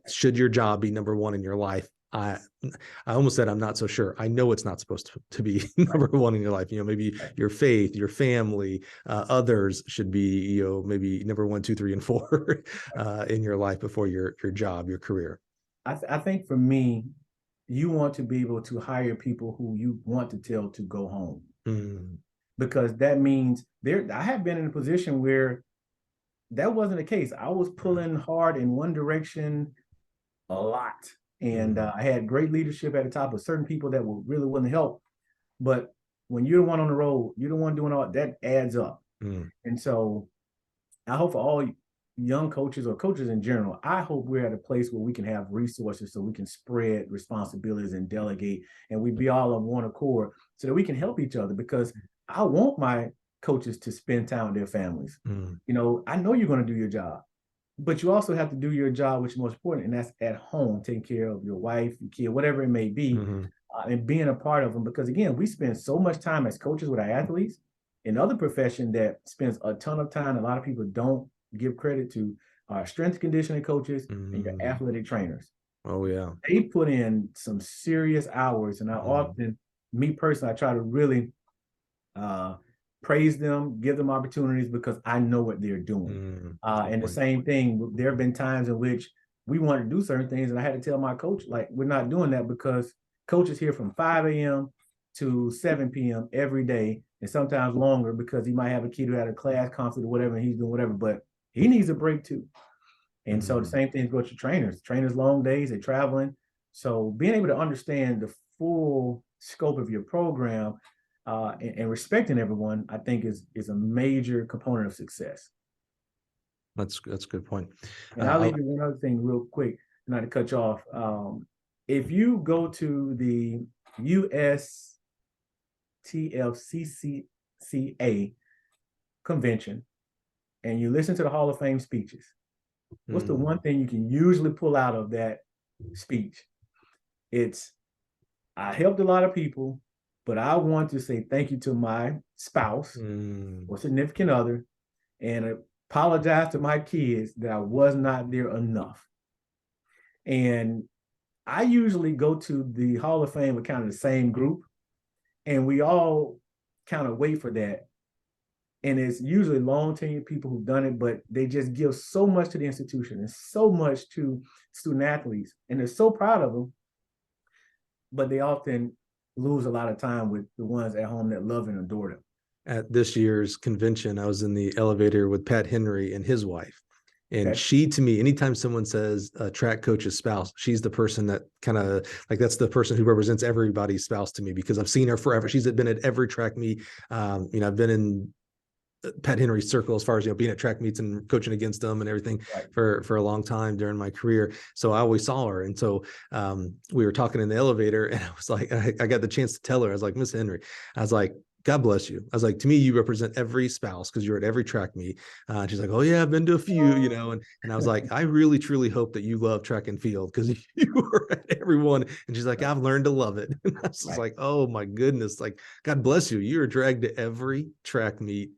Should your job be number one in your life? I almost said I'm not so sure. I know it's not supposed to be number one in your life. Maybe your faith, your family, others should be, maybe number 1, 2, 3, and 4 in your life before your job, your career. I think for me, you want to be able to hire people who you want to tell to go home, because that means I have been in a position where that wasn't the case. I was pulling hard in one direction a lot. And I had great leadership at the top of certain people that were really willing to help. But when you're the one on the road, you're the one doing all that adds up. And so I hope for all young coaches or coaches in general, I hope we're at a place where we can have resources so we can spread responsibilities and delegate, and we be all on one accord so that we can help each other, because I want my coaches to spend time with their families. I know you're going to do your job, but you also have to do your job, which is most important, and that's at home, taking care of your wife, your kid, whatever it may be, and being a part of them. Because again, we spend so much time as coaches with our athletes. In other profession that spends a ton of time, a lot of people don't give credit to our strength conditioning coaches and your athletic trainers. Oh yeah, they put in some serious hours, and I often, me personally, I try to really praise them, give them opportunities, because I know what they're doing. And the same thing, there have been times in which we wanted to do certain things, and I had to tell my coach, like, we're not doing that, because coach is here from 5 a.m. to 7 p.m. every day, and sometimes longer, because he might have a kid who had a class conflict or whatever, and he's doing whatever, but he needs a break too. And so the same thing goes to trainers. Trainers, long days, they're traveling. So being able to understand the full scope of your program and respecting everyone, I think is a major component of success. That's a good point. And I'll leave you one other thing real quick, not to cut you off. If you go to the USTFCCA convention, and you listen to the Hall of Fame speeches, what's the one Mm. thing you can usually pull out of that speech? It's, I helped a lot of people, but I want to say thank you to my spouse Mm. or significant other and apologize to my kids that I was not there enough. And I usually go to the Hall of Fame with kind of the same group, and we all kind of wait for that. And it's usually long tenured people who've done it, but they just give so much to the institution and so much to student athletes, and they're so proud of them, but they often lose a lot of time with the ones at home that love and adore them. At this year's convention, I was in the elevator with Pat Henry and his wife. And Okay. she, to me, anytime someone says a track coach's spouse, she's the person that kind of like, that's the person who represents everybody's spouse to me, because I've seen her forever. She's been at every track meet. I've been in Pat Henry's circle as far as, being at track meets and coaching against them and everything Right. for a long time during my career. So I always saw her. And so we were talking in the elevator, and I was like, I got the chance to tell her, I was like, Miss Henry, I was like, God bless you. I was like, to me, you represent every spouse because you're at every track meet. And she's like, oh yeah, I've been to a few, and I was like, I really, truly hope that you love track and field because you were at everyone. And she's like, I've learned to love it. And I was just like, oh my goodness, like, God bless you. You were dragged to every track meet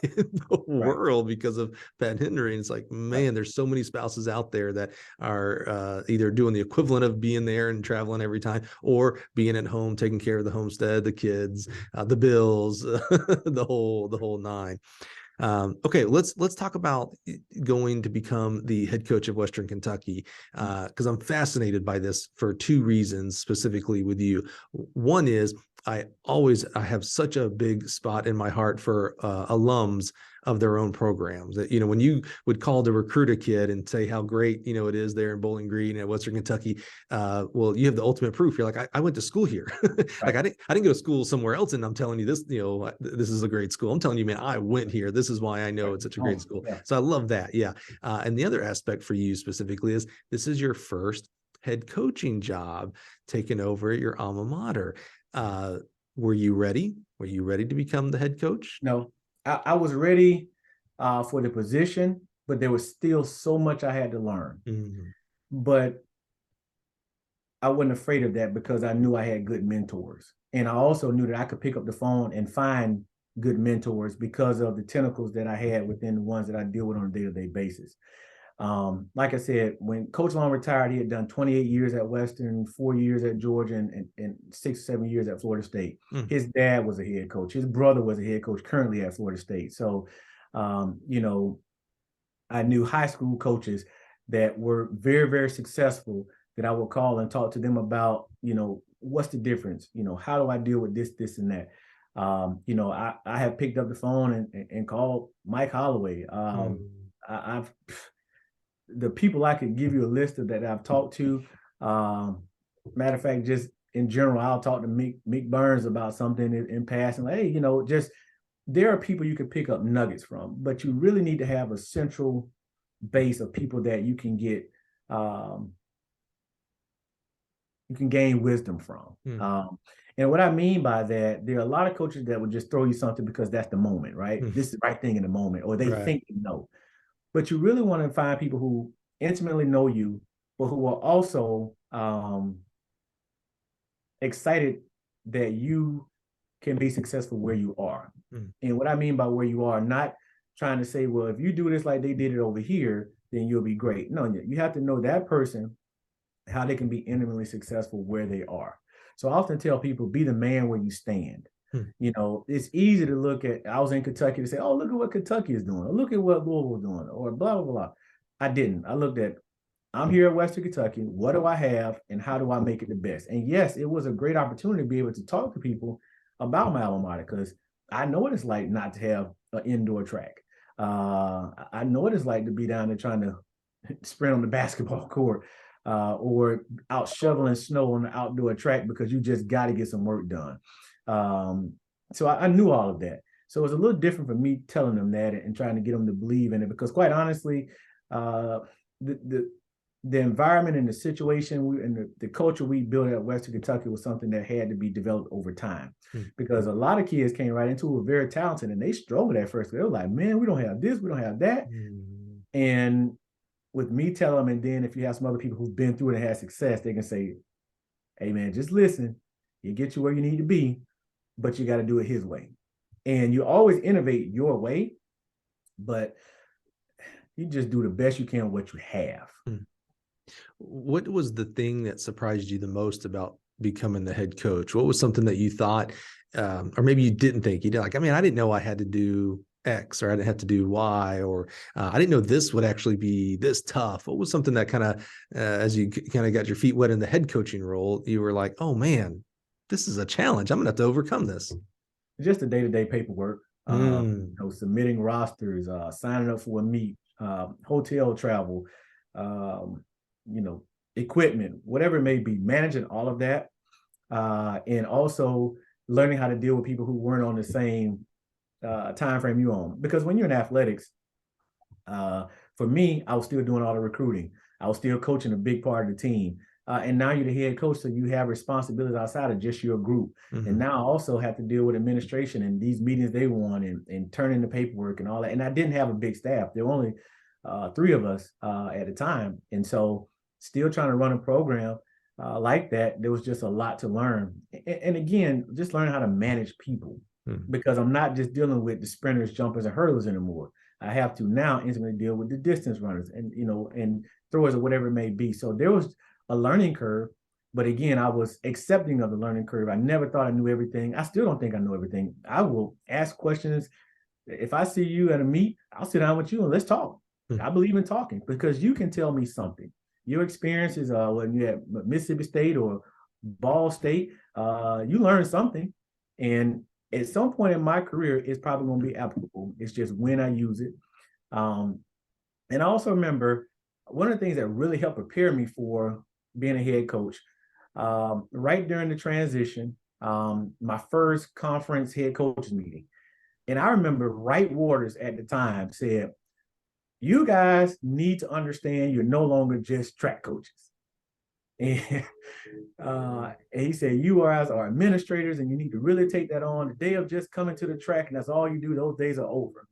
in the world because of Pat Henry. And it's like, man, there's so many spouses out there that are either doing the equivalent of being there and traveling every time, or being at home, taking care of the homestead, the kids, the bills, the whole nine. Okay, let's talk about going to become the head coach of Western Kentucky, because I'm fascinated by this for two reasons specifically with you. One is I have such a big spot in my heart for alums of their own programs. That, when you would call to recruit a kid and say how great, it is there in Bowling Green at Western Kentucky, well, you have the ultimate proof. You're like, I went to school here. Like I didn't go to school somewhere else, and I'm telling you this, this is a great school. I'm telling you, man, I went here. This is why I know it's such a great school. Yeah. So I love that. Yeah. And the other aspect for you specifically is this is your first head coaching job taking over at your alma mater. Were you ready? Were you ready to become the head coach? No, I was ready for the position, but there was still so much I had to learn. Mm-hmm. But I wasn't afraid of that because I knew I had good mentors. And I also knew that I could pick up the phone and find good mentors because of the tentacles that I had within the ones that I deal with on a day-to-day basis. Like I said, when Coach Long retired, he had done 28 years at Western, 4 years at Georgia, and 6 or 7 years at Florida State. His dad was a head coach. His brother was a head coach currently at Florida State. So, I knew high school coaches that were very, very successful that I would call and talk to them about, what's the difference? How do I deal with this, this, and that? I have picked up the phone and called Mike Holloway. I've the people I could give you a list of that I've talked to. Matter of fact, just in general, I'll talk to Mick Burns about something in passing. Like, hey, just there are people you can pick up nuggets from, but you really need to have a central base of people that you can get, you can gain wisdom from. And what I mean by that, there are a lot of coaches that would just throw you something because that's the moment, right? This is the right thing in the moment, or they think you know. But you really want to find people who intimately know you, but who are also excited that you can be successful where you are. And what I mean by where you are, not trying to say, well, if you do this like they did it over here, then you'll be great. No, you have to know that person, how they can be intimately successful where they are. So I often tell people, be the man where you stand. It's easy to look at, I was in Kentucky to say, oh, look at what Kentucky is doing, or look at what Louisville is doing, or blah, blah, blah. I didn't. I looked at, I'm here at Western Kentucky. What do I have and how do I make it the best? And yes, it was a great opportunity to be able to talk to people about my alma mater, because I know what it's like not to have an indoor track. I know what it's like to be down there trying to sprint on the basketball court, or out shoveling snow on the outdoor track because you just got to get some work done. So I knew all of that. So it was a little different for me telling them that and trying to get them to believe in it, because quite honestly, the the environment and the situation and the culture we built at Western Kentucky was something that had to be developed over time, because a lot of kids came right into it, were very talented, and they struggled at first. They were like, man, we don't have this, we don't have that. And with me telling them, and then if you have some other people who've been through it and had success, they can say, hey man, just listen, you get you where you need to be, but you got to do it his way. And you always innovate your way, but you just do the best you can with what you have. What was the thing that surprised you the most about becoming the head coach? What was something that you thought, or maybe you didn't think? You did, like, I mean, I didn't know I had to do X, or I didn't have to do Y, or I didn't know this would actually be this tough. What was something that kind of, as you kind of got your feet wet in the head coaching role, you were like, oh man, this is a challenge. I'm gonna have to overcome this. Just the day-to-day paperwork, submitting rosters, signing up for a meet, hotel travel, equipment, whatever it may be, managing all of that, and also learning how to deal with people who weren't on the same time frame you on. Because when you're in athletics, for me, I was still doing all the recruiting. I was still coaching a big part of the team. And now you're the head coach, so you have responsibilities outside of just your group. And now I also have to deal with administration and these meetings they want, and turning the paperwork and all that. And I didn't have a big staff. There were only 3 of us at a time. And so still trying to run a program like that, there was just a lot to learn. And again, just learning how to manage people, because I'm not just dealing with the sprinters, jumpers, and hurdlers anymore. I have to now intimately deal with the distance runners and, and throwers or whatever it may be. So there was a learning curve, but again, I was accepting of the learning curve. I never thought I knew everything. I still don't think I know everything. I will ask questions. If I see you at a meet, I'll sit down with you and let's talk. I believe in talking, because you can tell me something. Your experiences, when you're at Mississippi State or Ball State, you learn something. And at some point in my career, it's probably going to be applicable. It's just when I use it. And I also remember one of the things that really helped prepare me for being a head coach, right during the transition, my first conference head coaches meeting. And I remember Wright Waters at the time said, you guys need to understand you're no longer just track coaches. And he said, you guys are administrators, and you need to really take that on. The day of just coming to the track and that's all you do, those days are over.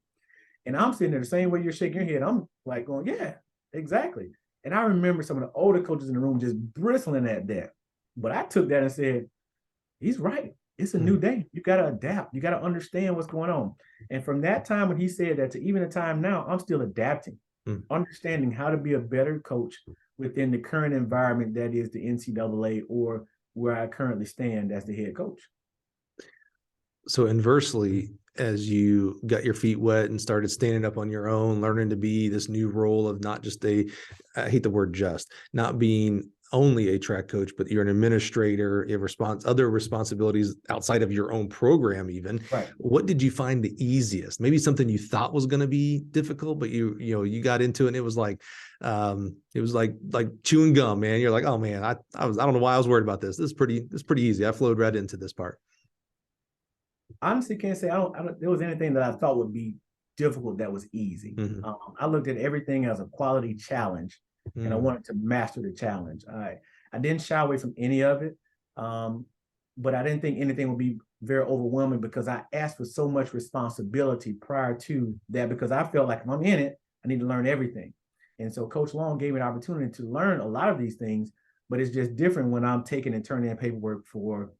And I'm sitting there the same way you're shaking your head. I'm like going, yeah, exactly. And I remember some of the older coaches in the room just bristling at that. But I took that and said, he's right. It's a new day. You got to adapt. You got to understand what's going on. And from that time when he said that to even the time now, I'm still adapting, understanding how to be a better coach within the current environment that is the NCAA, or where I currently stand as the head coach. So inversely, as you got your feet wet and started standing up on your own, learning to be this new role of not just I hate the word just, not being only a track coach, but you're an administrator, you have other responsibilities outside of your own program even. Right. What did you find the easiest? Maybe something you thought was going to be difficult, but you got into it and it was like chewing gum, man. You're like, oh man, I don't know why I was worried about this. This is pretty easy. I flowed right into this part. Honestly, can't say I don't there was anything that I thought would be difficult that was easy. I looked at everything as a quality challenge, and I wanted to master the challenge. I didn't shy away from any of it, but I didn't think anything would be very overwhelming, because I asked for so much responsibility prior to that, because I felt like if I'm in it, I need to learn everything. And so Coach Long gave me an opportunity to learn a lot of these things, but it's just different when I'm taking and turning in paperwork for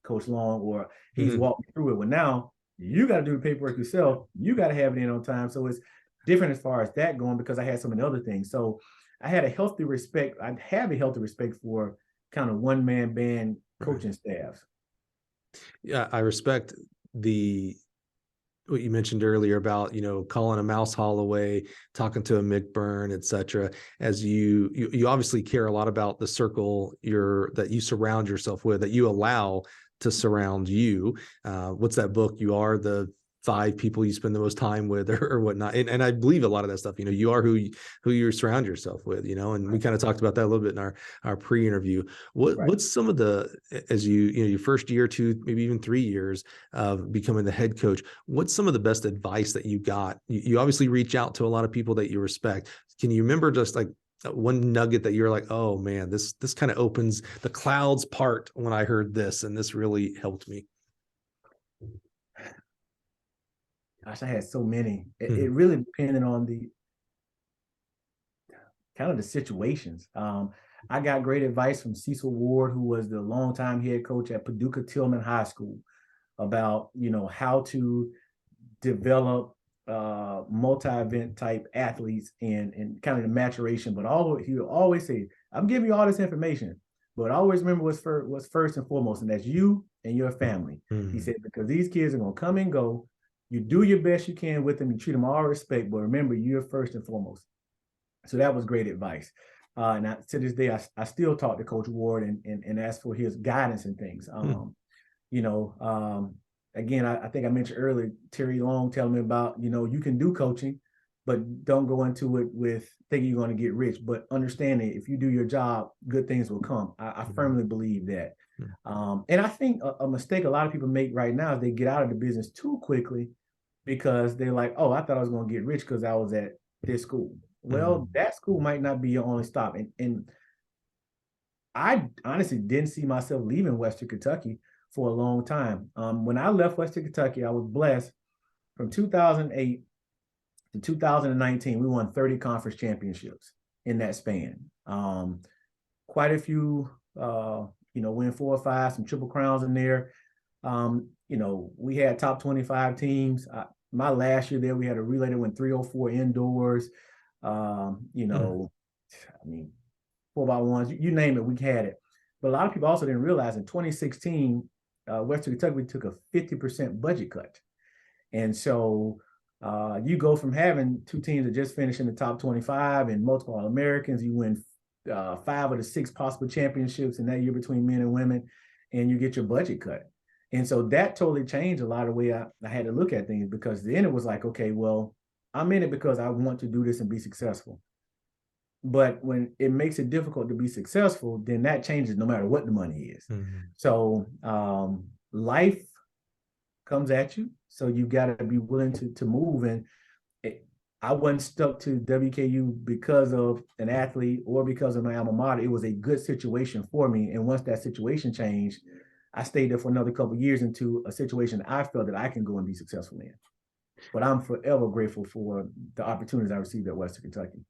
Coach Long, or he's walking through it. Well, now you got to do the paperwork yourself. You got to have it in on time. So it's different as far as that going, because I had so many other things. So I had a healthy respect. I have a healthy respect for kind of one-man band coaching staffs. Yeah, I respect what you mentioned earlier about, calling a Mouse Holloway, talking to a Mick Byrne, et cetera, as you obviously care a lot about the circle that you surround yourself with, that you allow to surround you. What's that book? You are the 5 people you spend the most time with, or whatnot. And I believe a lot of that stuff, you are who you surround yourself with, and we kind of talked about that a little bit in our pre-interview. What's some of as your first year, 2, maybe even 3 years of becoming the head coach, what's some of the best advice that you got? You obviously reach out to a lot of people that you respect. Can you remember just like one nugget that you're like, oh man, this kind of opens the clouds part when I heard this, and this really helped me? Gosh, I had so many. It really depended on the kind of the situations. I got great advice from Cecil Ward, who was the longtime head coach at Paducah Tillman High School, about how to develop multi-event type athletes and kind of the maturation. But he would always say, "I'm giving you all this information, but always remember what's first and foremost, and that's you and your family." He said, because these kids are gonna come and go. You do your best you can with them. You treat them all respect, but remember, you're first and foremost. So that was great advice. And to this day, I still talk to Coach Ward and ask for his guidance and things. Again, I think I mentioned earlier, Terry Long telling me about, you can do coaching, but don't go into it with thinking you're going to get rich, but understanding if you do your job, good things will come. I firmly believe that. And I think a mistake a lot of people make right now is they get out of the business too quickly because they're like, oh, I thought I was going to get rich because I was at this school. Well, that school might not be your only stop. And I honestly didn't see myself leaving Western Kentucky for a long time. When I left Western Kentucky, I was blessed. From 2008 to 2019, we won 30 conference championships in that span. Quite a few, win 4 or 5, some triple crowns in there. We had top 25 teams. My last year there, we had a relay that went 304 indoors. I mean, 4x1s, you name it, we had it. But a lot of people also didn't realize in 2016, Western Kentucky, we took a 50% budget cut. And so you go from having 2 teams that just finished in the top 25 and multiple All-Americans, you win 5 of the 6 possible championships in that year between men and women, and you get your budget cut. And so that totally changed a lot of the way I had to look at things, because then it was like, okay, well, I'm in it because I want to do this and be successful. But when it makes it difficult to be successful, then that changes no matter what the money is. So life comes at you. So you got to be willing to move. And I wasn't stuck to WKU because of an athlete or because of my alma mater. It was a good situation for me. And once that situation changed, I stayed there for another couple of years into a situation I felt that I can go and be successful in. But I'm forever grateful for the opportunities I received at Western Kentucky.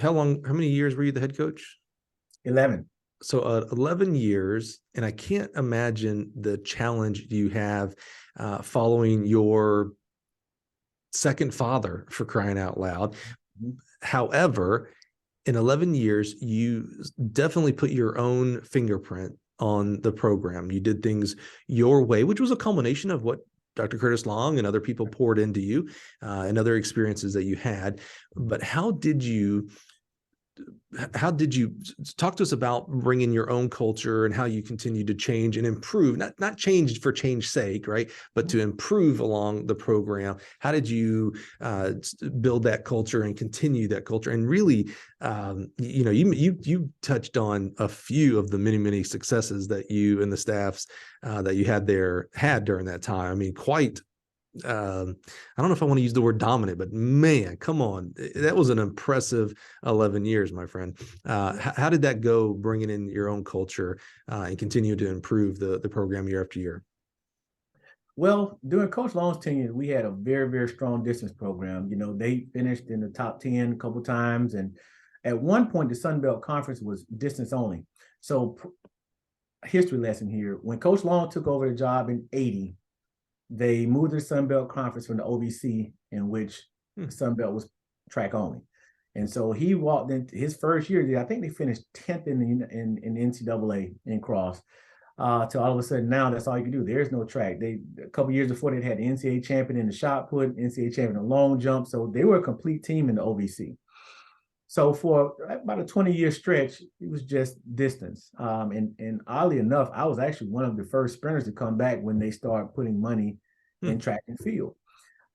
How many years were you the head coach? 11. So 11 years, and I can't imagine the challenge you have following your second father, for crying out loud. However, in 11 years, you definitely put your own fingerprint on the program. You did things your way, which was a culmination of what Dr. Curtis Long and other people poured into you and other experiences that you had. But how did you talk to us about bringing your own culture and how you continue to change and improve, not change for change's sake, right? But to improve along the program. How did you build that culture and continue that culture? And really, you touched on a few of the many successes that you and the staffs that you had during that time. I mean, quite. I don't know if I want to use the word dominant, but man, come on. That was an impressive 11 years, my friend. How did that go, bringing in your own culture and continue to improve the program year after year? Well, during Coach Long's tenure, we had a very, very strong distance program. They finished in the top 10 a couple times. And at one point, the Sun Belt Conference was distance only. So history lesson here. When Coach Long took over the job in 80, they moved the Sun Belt Conference from the OVC, in which the Sun Belt was track only. And so he walked in his first year. I think they finished 10th in the NCAA in cross. To all of a sudden now that's all you can do. There's no track. A couple years before they had the NCAA champion in the shot put, NCAA champion in the long jump. So they were a complete team in the OVC. So for about a 20-year stretch, it was just distance. And oddly enough, I was actually one of the first sprinters to come back when they started putting money in track and field.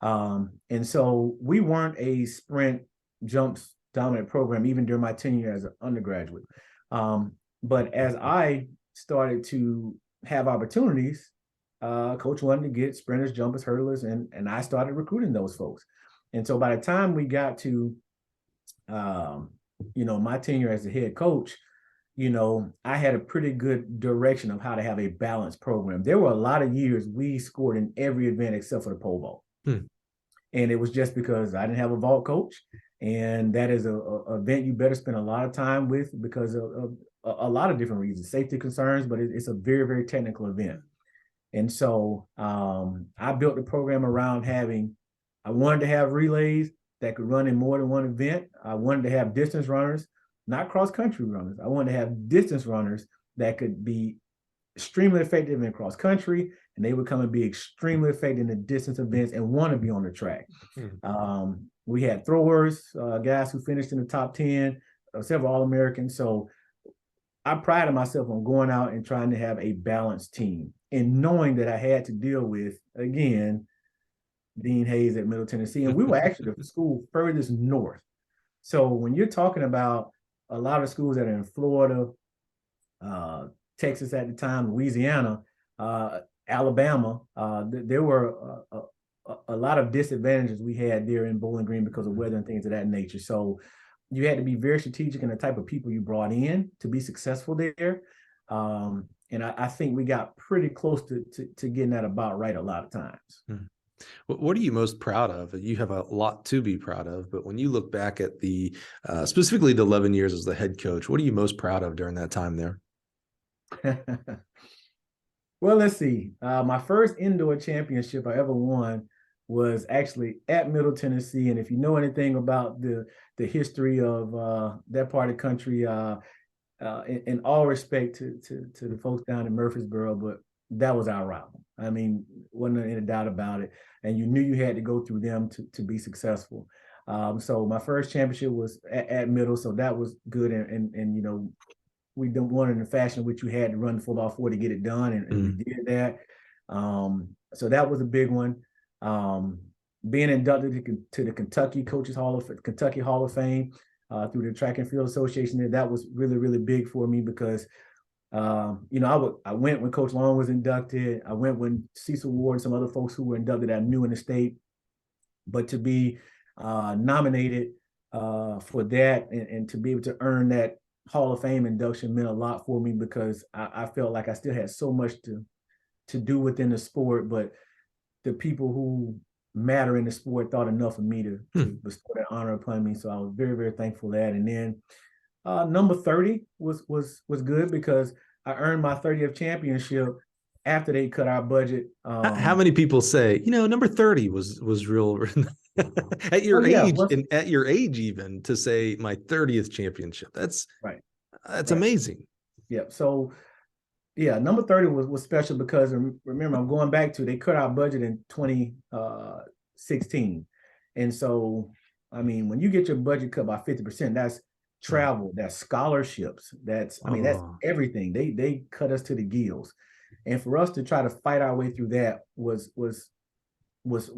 And so we weren't a sprint jumps dominant program, even during my tenure as an undergraduate. But as I started to have opportunities, Coach wanted to get sprinters, jumpers, hurdlers, and I started recruiting those folks. And so by the time we got to my tenure as the head coach, I had a pretty good direction of how to have a balanced program. There were a lot of years we scored in every event except for the pole vault. And it was just because I didn't have a vault coach. And that is a event you better spend a lot of time with because of a lot of different reasons, safety concerns, but it's a very, very technical event. And so I built the program around I wanted to have relays that could run in more than one event. I wanted to have distance runners, not cross-country runners. I wanted to have distance runners that could be extremely effective in cross-country, and they would come and be extremely effective in the distance events and want to be on the track. We had throwers, guys who finished in the top 10, several All-Americans. So I prided myself on going out and trying to have a balanced team and knowing that I had to deal with, again, Dean Hayes at Middle Tennessee. And we were actually the school furthest north. So when you're talking about a lot of schools that are in Florida, Texas at the time, Louisiana, Alabama, there were a lot of disadvantages we had there in Bowling Green because of weather and things of that nature. So you had to be very strategic in the type of people you brought in to be successful there. And I think we got pretty close to getting that about right a lot of times. What are you most proud of? You have a lot to be proud of, but when you look back at the specifically the 11 years as the head coach, what are you most proud of during that time there? Well, let's see. My first indoor championship I ever won was actually at Middle Tennessee. And if you know anything about the history of that part of the country, in all respect to the folks down in Murfreesboro, but that was our rival. I mean, wasn't any doubt about it. And you knew you had to go through them to be successful. So my first championship was at Middle, so that was good. And we done won in the fashion in which you had to run the 4x4 to get it done, and we did that. So that was a big one. Being inducted to the Kentucky Hall of Fame through the Track and Field Association, that was really, really big for me because I went when Coach Long was inducted. I went when Cecil Ward and some other folks who were inducted I knew in the state. But to be nominated for that and to be able to earn that Hall of Fame induction meant a lot for me because I felt like I still had so much to do within the sport, but the people who matter in the sport thought enough of me to bestow that honor upon me. So I was very, very thankful for that. And then number 30 was good because I earned my 30th championship after they cut our budget. How many people say, number 30 was real at your age and at your age, even to say my 30th championship? That's right. That's right. Amazing. Yeah. So yeah, number 30 was special because remember, I'm going back to, they cut our budget in 2016. And so, I mean, when you get your budget cut by 50%, that's travel, that's scholarships, that's everything. They cut us to the gills. And for us to try to fight our way through that was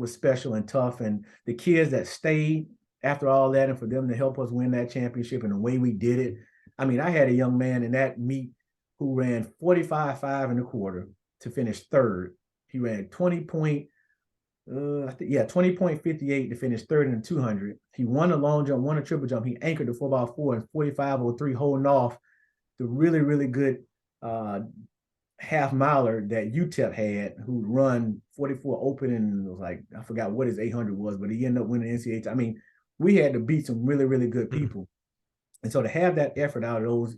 special and tough. And the kids that stayed after all that, and for them to help us win that championship and the way we did it. I mean, I had a young man in that meet who ran 45.5 in the quarter to finish third. He ran 20.58 to finish third in the 200. He won a long jump, won a triple jump. He anchored the 4x4 in 45.03, holding off the really, really good half miler that UTEP had, who'd run 44 open, and it was like, I forgot what his 800 was, but he ended up winning NCAA. I mean, we had to beat some really, really good people. And so to have that effort out of those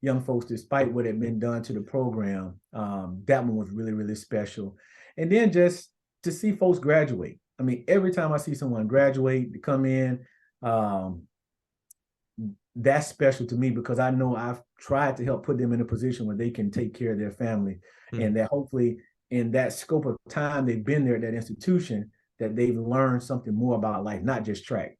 young folks, despite what had been done to the program, that one was really, really special. And then just to see folks graduate. I mean, every time I see someone graduate, to come in, that's special to me because I know I've tried to help put them in a position where they can take care of their family, and that hopefully in that scope of time they've been there at that institution, that they've learned something more about life, not just track.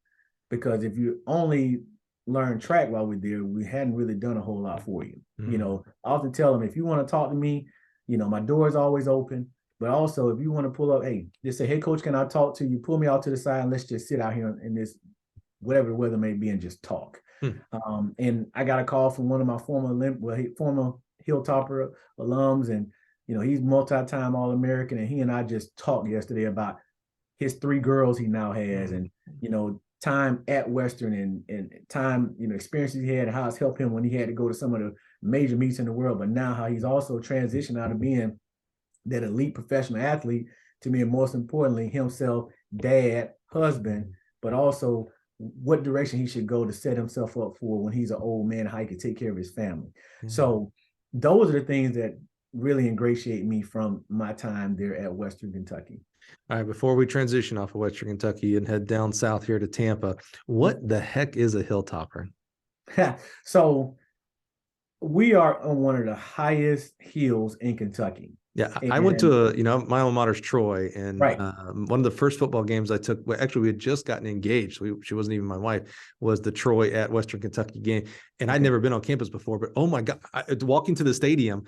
Because if you only learn track while we're there, we hadn't really done a whole lot for you. I often tell them, if you want to talk to me, my door is always open. But also, if you want to pull up, hey, just say, hey, coach, can I talk to you? Pull me out to the side and let's just sit out here in this, whatever the weather may be, and just talk. And I got a call from one of my former Hilltopper alums, and he's multi-time All-American, and he and I just talked yesterday about his 3 girls he now has, and time at Western and time, experiences he had and how it's helped him when he had to go to some of the major meets in the world, but now how he's also transitioned out of being that elite professional athlete to being, most importantly, himself, dad, husband, but also what direction he should go to set himself up for when he's an old man, how he can take care of his family. So those are the things that really ingratiate me from my time there at Western Kentucky. All right, before we transition off of Western Kentucky and head down south here to Tampa, what the heck is a Hilltopper? So we are on one of the highest hills in Kentucky. Yeah, I went to my alma mater's Troy, and right. One of the first football games I took, actually we had just gotten engaged. She wasn't even my wife, was the Troy at Western Kentucky game, and I'd never been on campus before. But oh my God, walking to the stadium,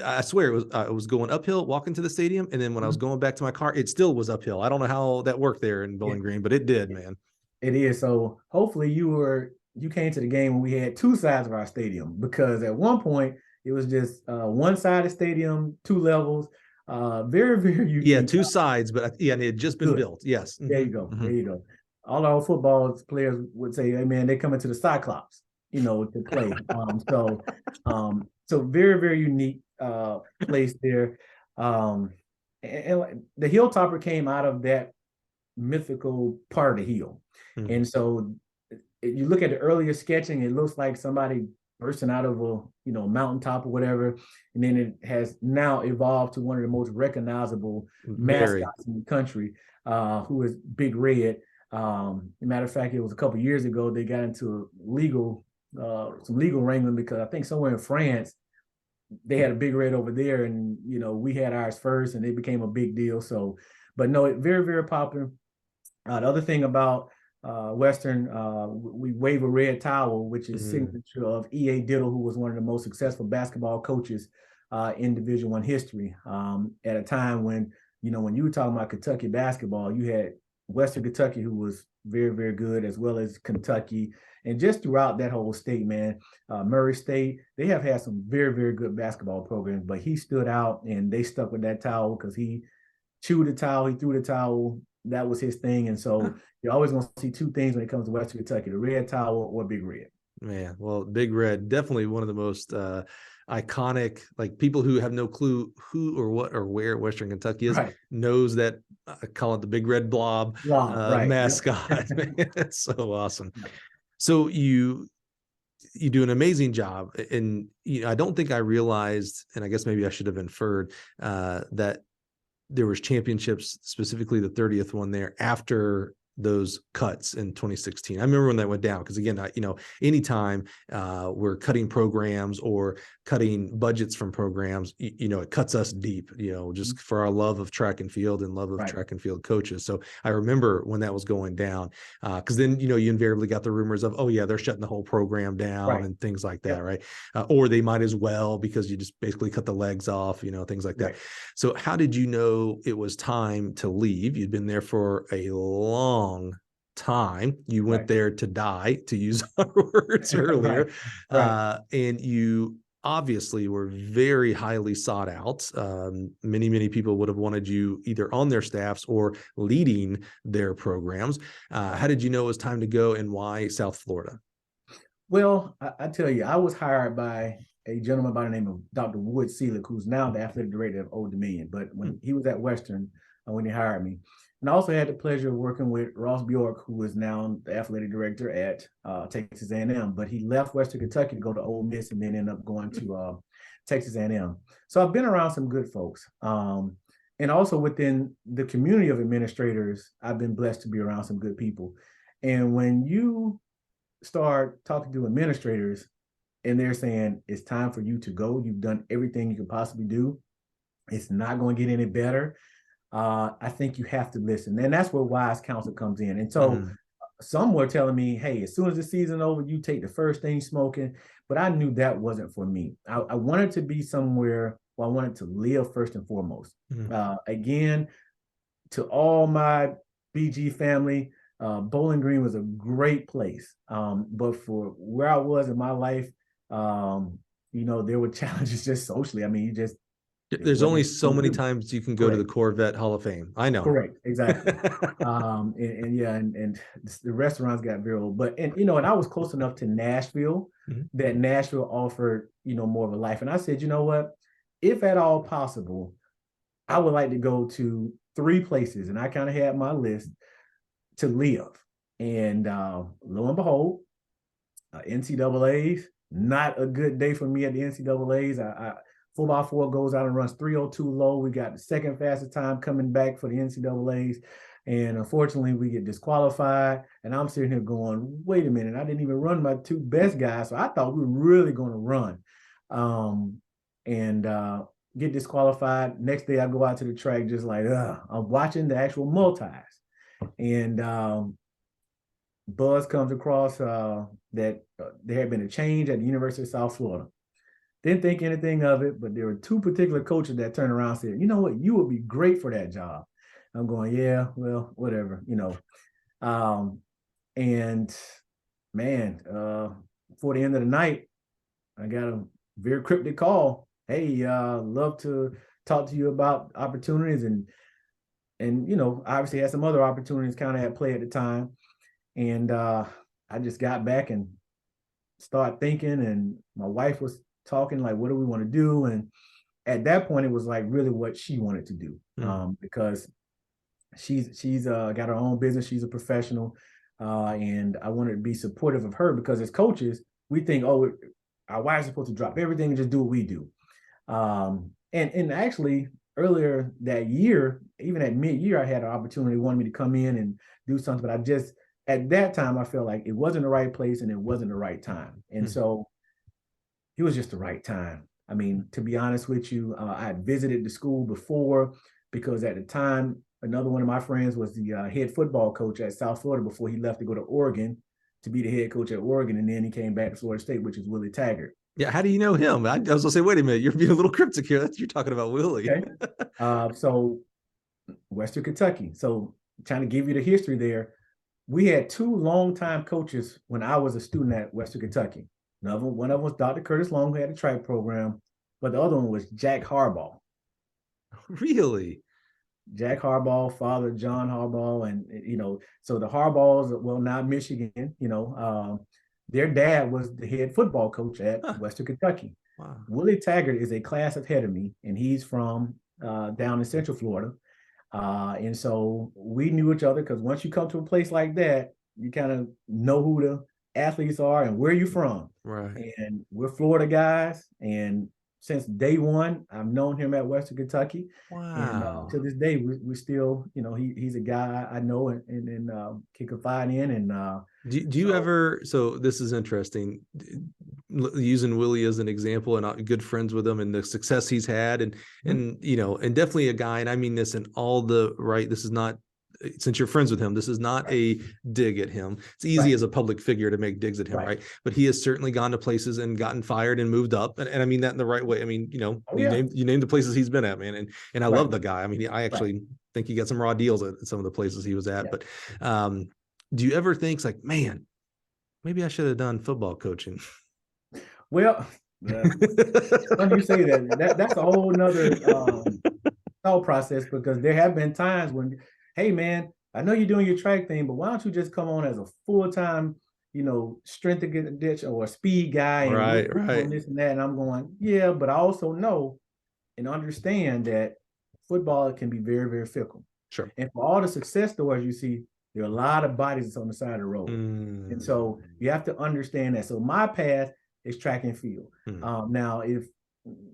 I swear it was going uphill walking to the stadium, and then when I was going back to my car, it still was uphill. I don't know how that worked there in Bowling Green, but it did, man. It is. So hopefully you came to the game when we had two sides of our stadium, because at one point it was just one side of the stadium, two levels, very, very unique. Yeah, two sides, but and it had just been built. Yes. There you go. There you go. All our football players would say, hey man, they come into the Cyclops, to play. So very, very unique place there. And the Hilltopper came out of that mythical part of the hill. And so you look at the earlier sketching, it looks like somebody bursting out of a mountaintop or whatever, and then it has now evolved to one of the most recognizable mascots in the country, who is Big Red. Matter of fact, it was a couple of years ago they got into some legal wrangling, because I think somewhere in France they had a Big Red over there, and we had ours first, and it became a big deal. So, but no, it very, very popular. The other thing about Western, we wave a red towel, which is signature of E.A. Diddle, who was one of the most successful basketball coaches in Division I history. At a time when, when you were talking about Kentucky basketball, you had Western Kentucky, who was very, very good, as well as Kentucky. And just throughout that whole state, man, Murray State, they have had some very, very good basketball programs, but he stood out and they stuck with that towel because he chewed the towel, he threw the towel. That was his thing. And so you're always going to see two things when it comes to Western Kentucky, the red towel or Big Red. Man, well, Big Red, definitely one of the most iconic, like people who have no clue who or what or where Western Kentucky is, knows that, I call it the Big Red Blob mascot. Yep. That's so awesome. So you do an amazing job. And I don't think I realized, and I guess maybe I should have inferred, that there was championships, specifically the 30th one there, after those cuts in 2016. I remember when that went down, because again, anytime we're cutting programs or cutting budgets from programs, it cuts us deep, just for our love of track and field and love of track and field coaches. So I remember when that was going down, because then, you invariably got the rumors of, oh yeah, they're shutting the whole program down and things like that. Right. Or they might as well, because you just basically cut the legs off, things like that. So how did you know it was time to leave? You'd been there for a long time. You went there to die, to use our words earlier. And you obviously were very highly sought out. Many people would have wanted you either on their staffs or leading their programs. How did you know it was time to go, and why South Florida? Well, I tell you, I was hired by a gentleman by the name of Dr. Wood Seelick, who's now the athletic director of Old Dominion. But when he was at Western, when he hired me, and I also had the pleasure of working with Ross Bjork, who is now the athletic director at Texas A&M. But he left Western Kentucky to go to Ole Miss, and then ended up going to Texas A&M. So I've been around some good folks. And also within the community of administrators, I've been blessed to be around some good people. And when you start talking to administrators and they're saying, it's time for you to go, you've done everything you could possibly do, it's not going to get any better, I think you have to listen. And that's where wise counsel comes in. And so some were telling me, hey, as soon as the season's over, you take the first thing smoking. But I knew that wasn't for me. I wanted to be somewhere where I wanted to live first and foremost. Again, to all my BG family, Bowling Green was a great place. But for where I was in my life, there were challenges just socially. I mean, It There's wasn't only what so you many do. times you can go to the Correct. Corvette Hall of Fame. I know. Correct. Exactly. And yeah, and the restaurants got very old. But and I was close enough to Nashville Mhm. that Nashville offered, more of a life. And I said, you know what? If at all possible, I would like to go to 3 places. And I kind of had my list to live. And lo and behold, NCAA's, not a good day for me at the NCAA's. 4x4 goes out and runs 302 low. We got the second fastest time coming back for the NCAA's. And unfortunately, we get disqualified. And I'm sitting here going, wait a minute, I didn't even run my 2 best guys. So I thought we were really going to run. And get disqualified. Next day, I go out to the track just like, I'm watching the actual multis. And buzz comes across that there had been a change at the University of South Florida. Didn't think anything of it, but there were 2 particular coaches that turned around and said, you know what, you would be great for that job. I'm going, yeah, well, whatever, And man, before the end of the night, I got a very cryptic call. Hey, love to talk to you about opportunities and obviously had some other opportunities kind of at play at the time. And I just got back and started thinking, and my wife was talking like, what do we want to do? And at that point, it was like really what she wanted to do, because she's got her own business. She's a professional, and I wanted to be supportive of her because as coaches, we think, oh, our wives are supposed to drop everything and just do what we do. And actually earlier that year, even at mid-year, I had an opportunity, wanted me to come in and do something, but at that time, I felt like it wasn't the right place and it wasn't the right time. And so it was just the right time. I mean, to be honest with you, I had visited the school before because at the time, another one of my friends was the head football coach at South Florida before he left to go to Oregon to be the head coach at Oregon. And then he came back to Florida State, which is Willie Taggart. Yeah. How do you know him? I was going to say, wait a minute, you're being a little cryptic here. You're talking about Willie. Okay. So Western Kentucky. So trying to give you the history there. We had 2 longtime coaches when I was a student at Western Kentucky. One of them was Dr. Curtis Long, who had a track program, but the other one was Jack Harbaugh. Really? Jack Harbaugh, father John Harbaugh, and so the Harbaughs, well, now Michigan, their dad was the head football coach at Western Kentucky. Wow. Willie Taggart is a class ahead of me, and he's from down in Central Florida. And so we knew each other because once you come to a place like that, you kind of know who the athletes are and where you're from. Right. And we're Florida guys. And since day one, I've known him at Western Kentucky. Wow. And to this day, we still, he's a guy I know and can confide in. And do you ever, so this is interesting, using Willie as an example, and good friends with him and the success he's had, and definitely a guy, and I mean this in all the right, this is not, since you're friends with him, this is not a dig at him. It's easy as a public figure to make digs at him, right? But he has certainly gone to places and gotten fired and moved up, and I mean that in the right way. I mean, you named the places he's been at, man, and I love the guy. I mean, I actually think he got some raw deals at some of the places he was at. But do you ever think like, man, maybe I should have done football coaching? Well, when you say that's a whole nother thought process, because there have been times when, hey man, I know you're doing your track thing, but why don't you just come on as a full-time, strength ditch or a speed guy and this and that? And I'm going, yeah, but I also know and understand that football can be very, very fickle. Sure. And for all the success stories you see, there are a lot of bodies that's on the side of the road. And so you have to understand that. So my path is track and field. Now, if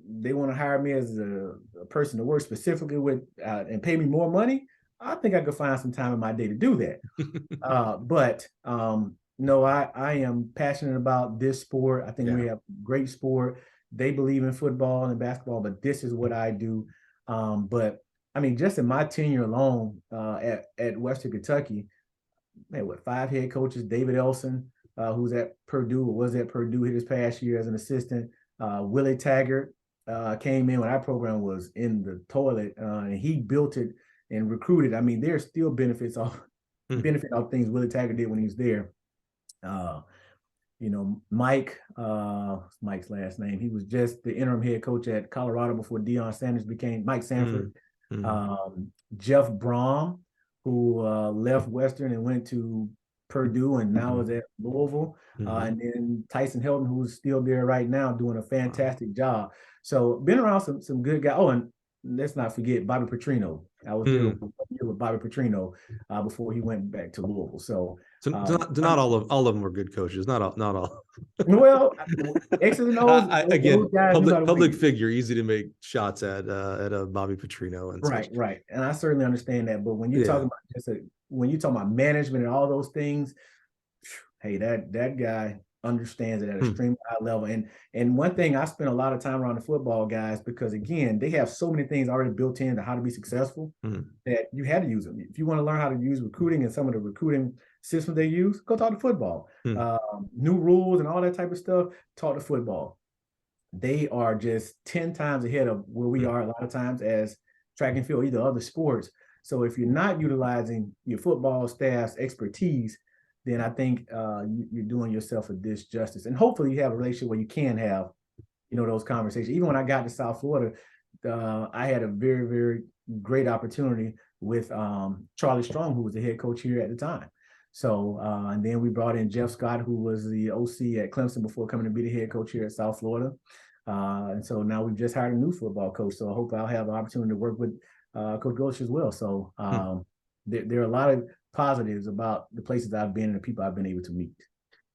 they want to hire me as a person to work specifically with and pay me more money, I think I could find some time in my day to do that. But no, I am passionate about this sport. I think we have great sport. They believe in football and basketball, but this is what I do. But I mean, just in my tenure alone at Western Kentucky, man, 5 head coaches, David Elson, who's at Purdue, or was at Purdue this past year as an assistant. Willie Taggart came in when our program was in the toilet, and he built it and recruited. I mean, there's still benefit of things Willie Taggart did when he was there. Mike's last name. He was just the interim head coach at Colorado before Deion Sanders became Mike Sanford. Jeff Brom, who left Western and went to Purdue and now is at Louisville. And then Tyson Helton, who's still there right now, doing a fantastic job. So been around some good guys. Oh, and let's not forget Bobby Petrino. I was there with Bobby Petrino before he went back to Louisville. So not all of them were good coaches. Not all. Well, X's and O's. Again, public figure, easy to make shots at a Bobby Petrino and right, such. Right. And I certainly understand that. But when you're talking about when you're talking about management and all those things, hey, that guy understands it at an extremely high level. And one thing, I spend a lot of time around the football guys because, again, they have so many things already built into how to be successful that you had to use them. If you want to learn how to use recruiting and some of the recruiting systems they use, go talk to football. New rules and all that type of stuff, talk to football. They are just 10 times ahead of where we are a lot of times as track and field, either other sports. So if you're not utilizing your football staff's expertise, then I think you're doing yourself a disjustice. And hopefully you have a relationship where you can have, those conversations. Even when I got to South Florida, I had a very, very great opportunity with Charlie Strong, who was the head coach here at the time. So, and then we brought in Jeff Scott, who was the OC at Clemson before coming to be the head coach here at South Florida. And so now we've just hired a new football coach. So I hope I'll have the opportunity to work with Coach Gulch as well. So there are a lot of positives about the places I've been and the people I've been able to meet.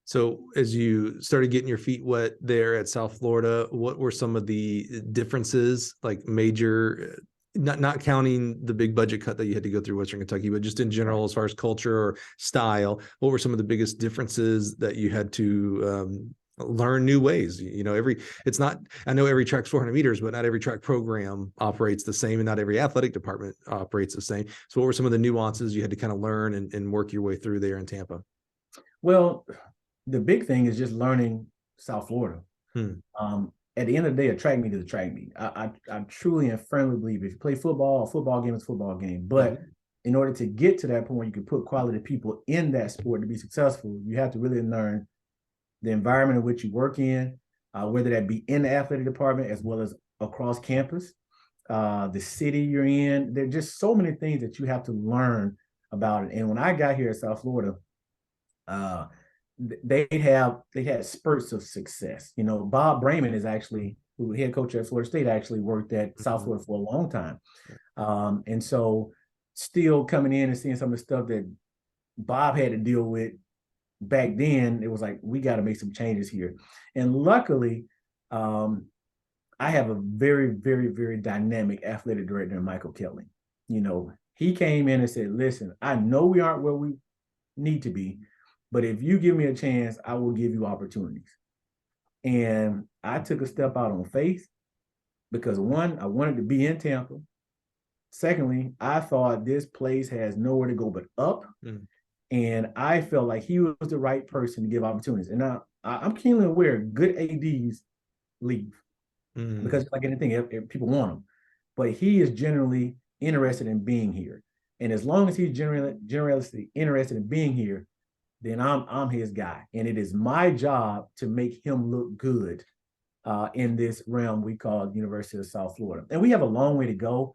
So as you started getting your feet wet there at South Florida, what were some of the differences, like major, not counting the big budget cut that you had to go through Western Kentucky, but just in general, as far as culture or style, what were some of the biggest differences that you had to learn new ways? I know every track's 400 meters, but not every track program operates the same, and not every athletic department operates the same. So what were some of the nuances you had to kind of learn and work your way through there in Tampa? Well, the big thing is just learning South Florida. At the end of the day, a track meet is a track meet. I truly and firmly believe if you play football, a football game is a football game. But in order to get to that point where you can put quality people in that sport to be successful, you have to really learn the environment in which you work in, whether that be in the athletic department as well as across campus, the city you're in. There are just so many things that you have to learn about it. And when I got here at South Florida, they had spurts of success. Bob Brayman is actually, who head coach at Florida State, actually worked at South Florida for a long time. And so still coming in and seeing some of the stuff that Bob had to deal with back then, it was like, we got to make some changes here. And luckily, I have a very, very, very dynamic athletic director, Michael Kelly. He came in and said, listen, I know we aren't where we need to be, but if you give me a chance, I will give you opportunities. And I took a step out on faith because, one, I wanted to be in Tampa. Secondly, I thought this place has nowhere to go but up. And I felt like he was the right person to give opportunities. And now I'm keenly aware good ADs leave because, like anything, if people want them. But he is generally interested in being here. And as long as he's generally interested in being here, then I'm his guy. And it is my job to make him look good in this realm we call University of South Florida. And we have a long way to go.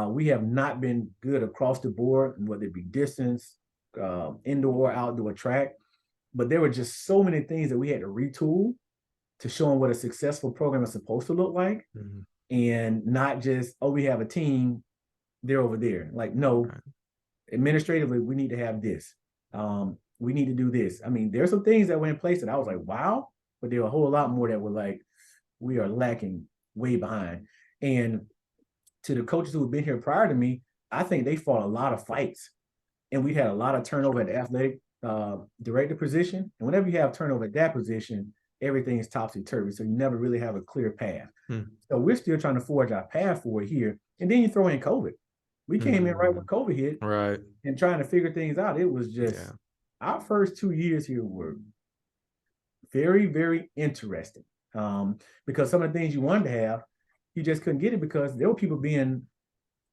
We have not been good across the board, whether it be distance, indoor, outdoor track, but there were just so many things that we had to retool to show them what a successful program is supposed to look like, and not just, we have a team, they're over there. Like, no, administratively, we need to have this. We need to do this. I mean, there's some things that were in place that I was like, wow, but there were a whole lot more that were like, we are lacking way behind. And to the coaches who have been here prior to me, I think they fought a lot of fights. And we had a lot of turnover at the athletic director position. And whenever you have turnover at that position, everything is topsy-turvy. So you never really have a clear path. So we're still trying to forge our path forward here. And then you throw in COVID. We came in right when COVID hit. Right. And trying to figure things out. It was just, our first 2 years here were very, very interesting. Because some of the things you wanted to have, you just couldn't get it because there were people being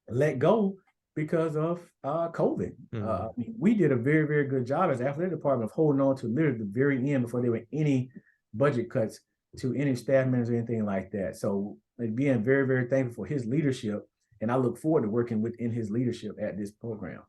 let go because of COVID. Mm-hmm. I mean, we did a very, very good job as athletic department of holding on to literally the very end before there were any budget cuts to any staff members or anything like that. So being very, very thankful for his leadership. And I look forward to working within his leadership at this program.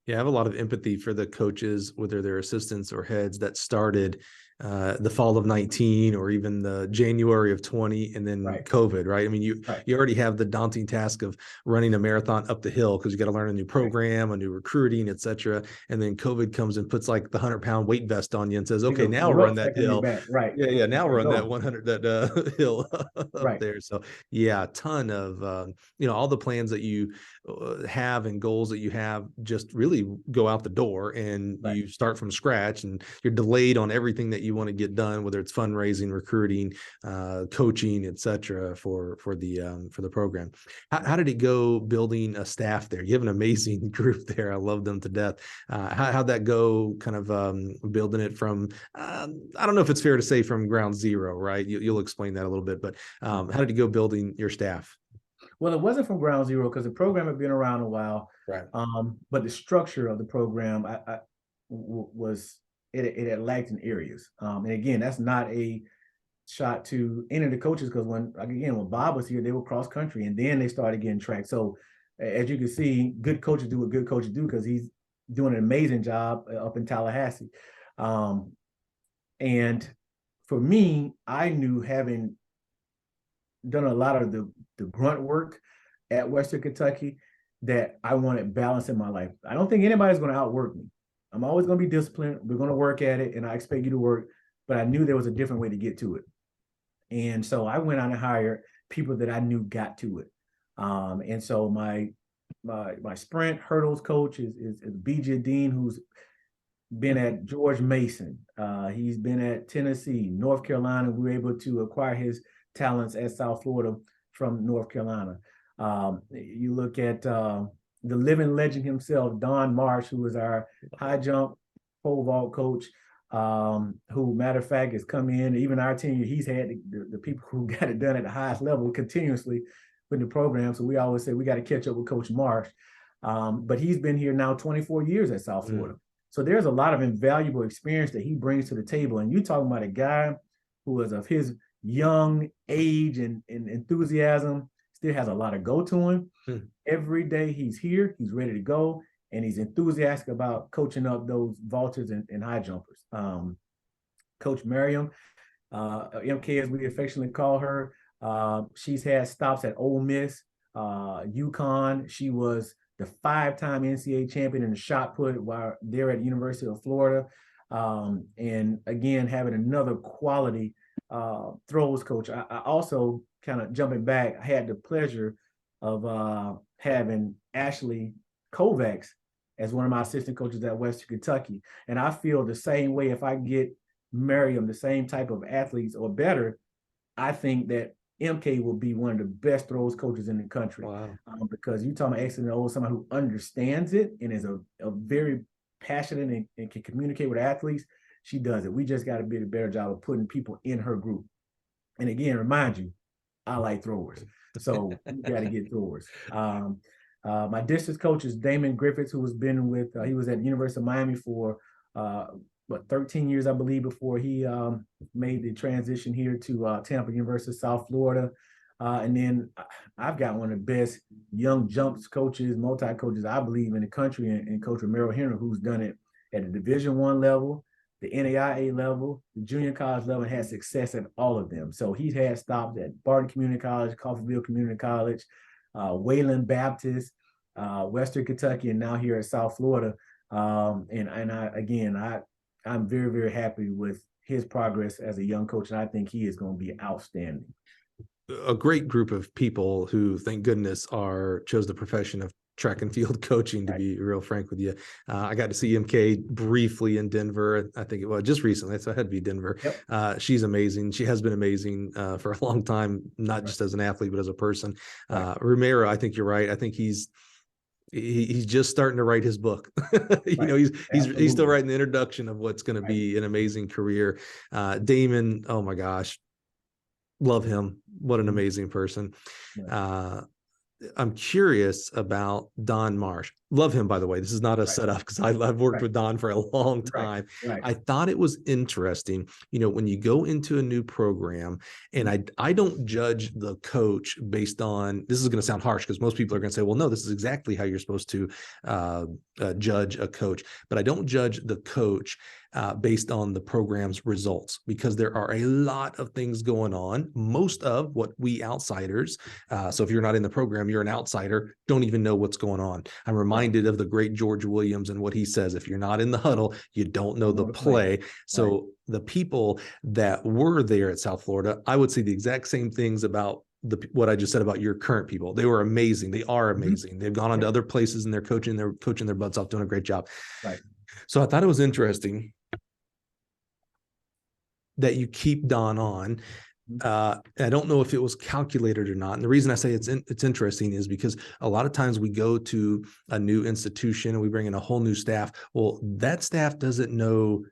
Yeah, I have a lot of empathy for the coaches, whether they're assistants or heads, that started the fall of 19 or even the January of 20 and then COVID, right? I mean, you already have the daunting task of running a marathon up the hill because you got to learn a new program, a new recruiting, et cetera. And then COVID comes and puts like the 100-pound weight vest on you and says, okay, now run that hill. Right. Yeah. Now run that 100 hill up there. So yeah, a ton of, all the plans that you have and goals that you have just really go out the door, and you start from scratch, and you're delayed on everything that you want to get done, whether it's fundraising, recruiting, coaching, etc. for the program. How did it go building a staff there? You have an amazing group there. I love them to death. How'd that go, kind of building it from, I don't know if it's fair to say from ground zero, right? You'll explain that a little bit, but how did you go building your staff? Well, it wasn't from ground zero because the program had been around a while, right? But the structure of the program it had lacked in areas. And again, that's not a shot to any of the coaches, because when Bob was here, they were cross country, and then they started getting track. So as you can see, good coaches do what good coaches do, because he's doing an amazing job up in Tallahassee. And for me, I knew, having done a lot of the grunt work at Western Kentucky, that I wanted balance in my life. I don't think anybody's going to outwork me. I'm always going to be disciplined. We're going to work at it, and I expect you to work, but I knew there was a different way to get to it. And so I went out and hired people that I knew got to it. And so my sprint hurdles coach is B.J. Dean, who's been at George Mason. He's been at Tennessee, North Carolina. We were able to acquire his talents at South Florida from North Carolina. You look at the living legend himself, Don Marsh, who is our high jump pole vault coach, who, matter of fact, has come in. Even our tenure, he's had the people who got it done at the highest level continuously with the program. So we always say we got to catch up with Coach Marsh. But he's been here now 24 years at South Florida. So there's a lot of invaluable experience that he brings to the table. And you're talking about a guy who is of his young age and enthusiasm, still has a lot of go to him. Every day he's here, he's ready to go, and he's enthusiastic about coaching up those vaulters and high jumpers. Coach Miriam, MK as we affectionately call her, she's had stops at Ole Miss, UConn. She was the 5-time NCAA champion in the shot put while they're at the University of Florida. And again, having another quality throws coach. I also, kind of jumping back, I had the pleasure of having Ashley Kovacs as one of my assistant coaches at Western Kentucky. And I feel the same way. If I get Miriam the same type of athletes or better, I think that MK will be one of the best throws coaches in the country. Wow. Because you're talking about X and O, someone who understands it and is a very passionate and can communicate with athletes. She does it. We just got to do a better job of putting people in her group. And again, remind you, I like throwers. So you got to get throwers. My distance coach is Damon Griffiths, who has been with, he was at the University of Miami for 13 years, I believe, before he made the transition here to Tampa University, South Florida. And then I've got one of the best young jumps coaches, multi-coaches, I believe, in the country, and Coach Romero Henry, who's done it at the Division I level, the NAIA level, the junior college level, and had success at all of them. So he's had stops at Barton Community College, Coffeyville Community College, Wayland Baptist, Western Kentucky, and now here at South Florida. I'm very, very happy with his progress as a young coach, and I think he is going to be outstanding. A great group of people who, thank goodness, chose the profession of track and field coaching, to be real frank with you. I got to see MK briefly in Denver. I think it was just recently, so I had to be Denver. Yep. She's amazing. She has been amazing for a long time, not just as an athlete, but as a person. Romero, I think you're right. I think he's just starting to write his book. He's still writing the introduction of what's going to be an amazing career. Damon, oh my gosh, love him. What an amazing person. I'm curious about Don Marsh. Love him, by the way. This is not a setup because I've worked with Don for a long time. I thought it was interesting, when you go into a new program, and I don't judge the coach based on, this is going to sound harsh because most people are going to say, well, no, this is exactly how you're supposed to judge a coach. But I don't judge the coach based on the program's results, because there are a lot of things going on. Most of what we outsiders, so if you're not in the program, you're an outsider, don't even know what's going on. I'm reminded of the great George Williams and what he says: if you're not in the huddle, you don't know the play. So the people that were there at South Florida, I would say the exact same things about what I just said about your current people. They were amazing. They are amazing. They've gone on to other places and they're coaching their butts off, doing a great job. So I thought it was interesting that you keep Don on. I don't know if it was calculated or not. And the reason I say it's interesting is because a lot of times we go to a new institution and we bring in a whole new staff. Well, that staff doesn't know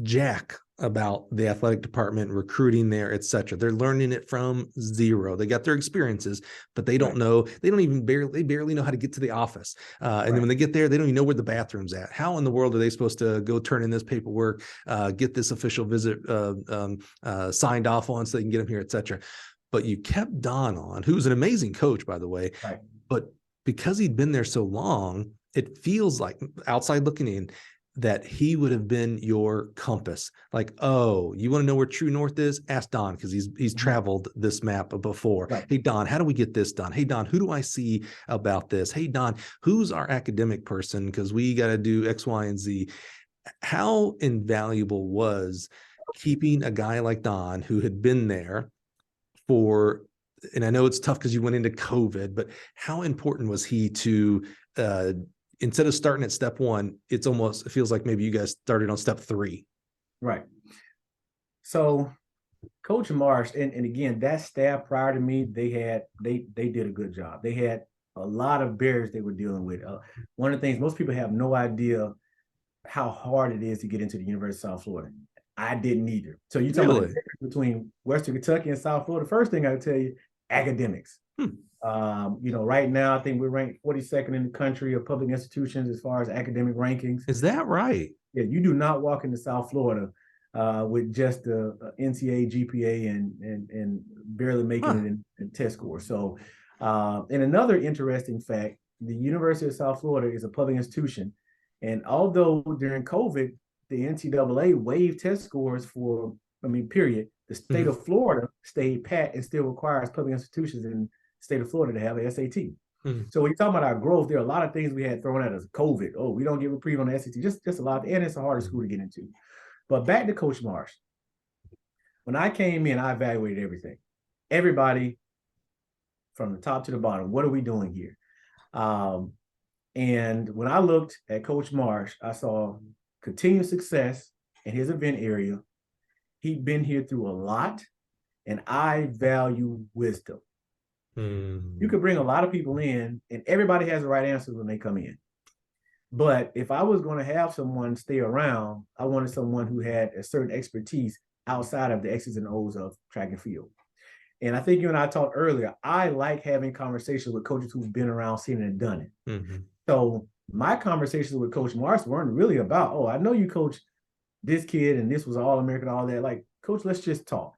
jack about the athletic department, recruiting there, et cetera. They're learning it from zero. They got their experiences, but they don't know, they barely know how to get to the office. And then when they get there, they don't even know where the bathroom's at. How in the world are they supposed to go turn in this paperwork, get this official visit signed off on so they can get them here, et cetera. But you kept Don on, who's an amazing coach, by the way. But because he'd been there so long, it feels like, outside looking in, that he would have been your compass. Like, oh, you want to know where true north is? Ask Don, because he's traveled this map before. Hey, Don, how do we get this done? Hey, Don, who do I see about this? Hey, Don, who's our academic person? Because we got to do X, Y, and Z. How invaluable was keeping a guy like Don, who had been there for, and I know it's tough because you went into COVID, but how important was he to, instead of starting at step one, it feels like maybe you guys started on step 3. So Coach Marsh, and again, that staff prior to me, they did a good job. They had a lot of barriers they were dealing with. One of the things, most people have no idea how hard it is to get into the University of South Florida. I didn't either. So you talk about the difference between Western Kentucky and South Florida. First thing I would tell you, academics. Right now, I think we're ranked 42nd in the country of public institutions as far as academic rankings. Is that right? Yeah, you do not walk into South Florida with just the NCAA GPA and barely making it in test score. So, and another interesting fact, the University of South Florida is a public institution. And although during COVID, the NCAA waived test scores period, the state of Florida stayed pat and still requires public institutions in state of Florida to have a SAT. So when you talk about our growth, there are a lot of things we had thrown at us. COVID, we don't get reprieve on the SAT, just a lot, and it's a harder school to get into. But back to Coach Marsh. When I came in, I evaluated everything. Everybody from the top to the bottom, what are we doing here? And when I looked at Coach Marsh, I saw continued success in his event area. He'd been here through a lot, and I value wisdom. You could bring a lot of people in and everybody has the right answers when they come in. But if I was going to have someone stay around, I wanted someone who had a certain expertise outside of the X's and O's of track and field. And I think you and I talked earlier, I like having conversations with coaches who've been around, seen it and done it. So my conversations with Coach Marsh weren't really about, I know you coach this kid and this was All-American, all that. Like, Coach, let's just talk.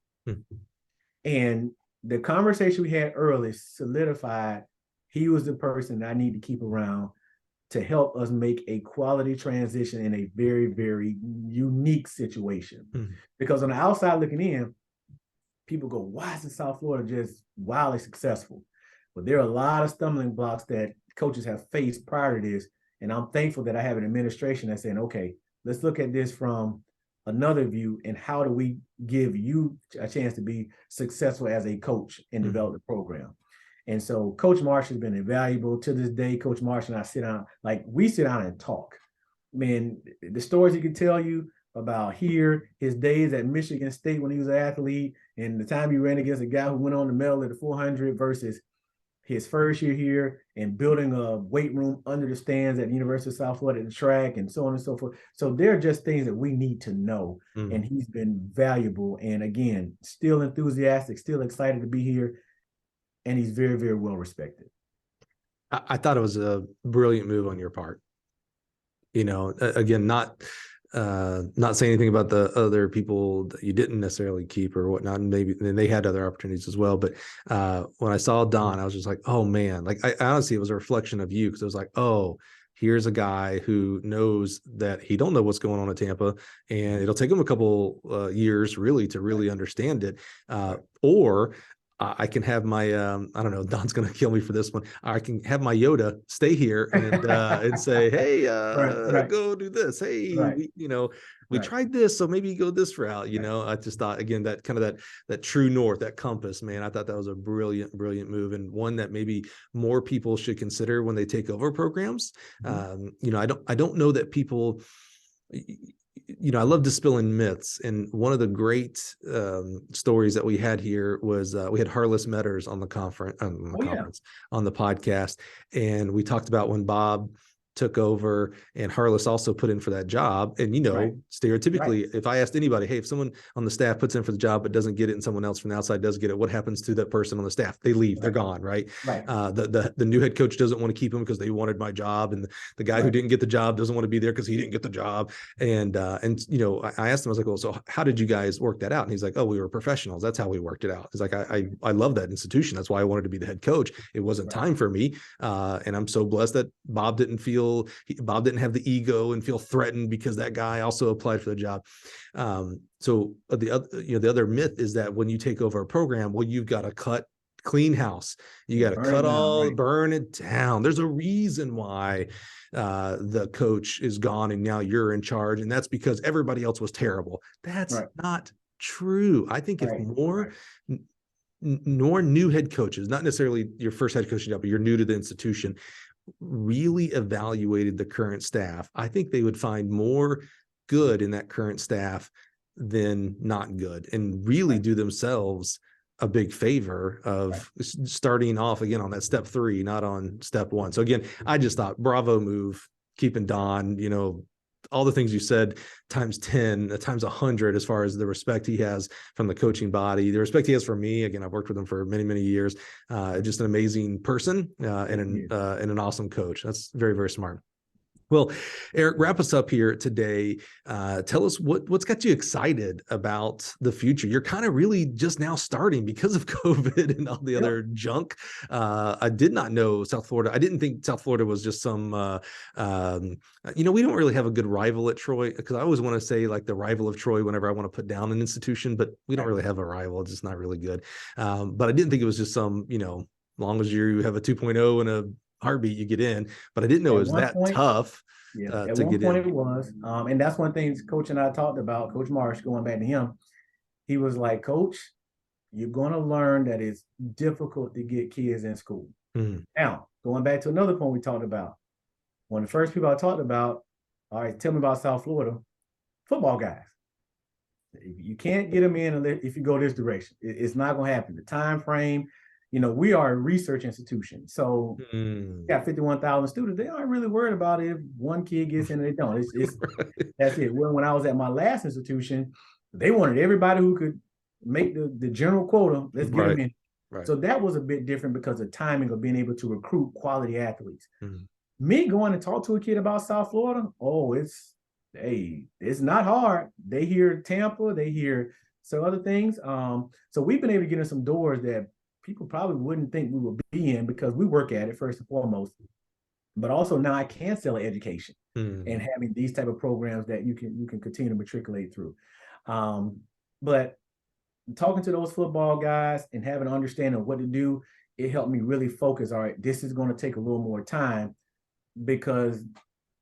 And the conversation we had early solidified he was the person I need to keep around to help us make a quality transition in a very, very unique situation. Because on the outside looking in, people go, why is South Florida just wildly successful? But there are a lot of stumbling blocks that coaches have faced prior to this. And I'm thankful that I have an administration that's saying, okay, let's look at this from another view, and how do we give you a chance to be successful as a coach and develop the program. And so Coach Marsh has been invaluable to this day. Coach Marsh and I we sit down and talk. Man, the stories he can tell you about here, his days at Michigan State when he was an athlete, and the time he ran against a guy who went on the medal at the 400 versus his first year here and building a weight room under the stands at the University of South Florida at the track and so on and so forth. So they're just things that we need to know. And he's been valuable. And again, still enthusiastic, still excited to be here. and he's very, very well respected. I thought it was a brilliant move on your part. Again, not saying anything about the other people that you didn't necessarily keep or whatnot, and maybe they had other opportunities as well. But when I saw Don, I was just like, oh man, like I honestly, it was a reflection of you, because it was like, oh, here's a guy who knows that he don't know what's going on at Tampa, and it'll take him a couple years really to really understand it, or I can have my I don't know, Don's gonna kill me for this one. I can have my Yoda stay here and say, hey, Right. go do this. Hey, Right. we tried this, so maybe you go this route. I just thought, again, that kind of that true north, that compass, man. I thought that was a brilliant move, and one that maybe more people should consider when they take over programs. I don't know that people. I love dispelling myths. And one of the great stories that we had here was we had Harless Metters on the on the podcast. And we talked about when Bob took over and Harless also put in for that job. And, stereotypically, if I asked anybody, hey, if someone on the staff puts in for the job but doesn't get it and someone else from the outside does get it, what happens to that person on the staff? They leave, they're gone, right? The new head coach doesn't want to keep him because they wanted my job. And the guy who didn't get the job doesn't want to be there because he didn't get the job. And I asked him, I was like, well, so how did you guys work that out? And he's like, oh, we were professionals. That's how we worked it out. He's like, I love that institution. That's why I wanted to be the head coach. It wasn't time for me. And I'm so blessed that Bob didn't have the ego and feel threatened because that guy also applied for the job. So the other myth is that when you take over a program, well, you've got to clean house. You got to burn it down. There's a reason why the coach is gone and now you're in charge. And that's because everybody else was terrible. That's not true. I think if more new head coaches, not necessarily your first head coaching job, but you're new to the institution, really evaluated the current staff, I think they would find more good in that current staff than not good, and really do themselves a big favor of starting off again on that step 3, not on step 1. So again, I just thought bravo move, keeping Don, all the things you said times 10, times 100, as far as the respect he has from the coaching body, the respect he has for me. Again, I've worked with him for many, many years. Just an amazing person and an awesome coach. That's very, very smart. Well, Erik, wrap us up here today. Tell us what's got you excited about the future. You're kind of really just now starting because of COVID and all the other junk. I did not know South Florida. I didn't think South Florida was just some, we don't really have a good rival at Troy, because I always want to say like the rival of Troy whenever I want to put down an institution, but we don't really have a rival. It's just not really good. But I didn't think it was just some, long as you have a 2.0 and a heartbeat, you get in. But I didn't know it was that tough at to one get point in. it was. And that's one thing Coach and I talked about, Coach Marsh, going back to him. He was like, Coach, you're going to learn that it's difficult to get kids in school. Now, going back to another point we talked about, one of the first people I talked about, all right, tell me about South Florida, football guys. You can't get them in if you go this direction. It's not going to happen. The time frame, we are a research institution. So got 51,000 students. They aren't really worried about if one kid gets in and they don't. It's that's it. When I was at my last institution, they wanted everybody who could make the general quota. Let's get them in. So that was a bit different because of timing of being able to recruit quality athletes. Me going to talk to a kid about South Florida, it's not hard. They hear Tampa, they hear some other things. So we've been able to get in some doors that people probably wouldn't think we would be in, because we work at it first and foremost. But also now I can sell education and having these type of programs that you can continue to matriculate through. But talking to those football guys and having an understanding of what to do, it helped me really focus. All right, this is going to take a little more time, because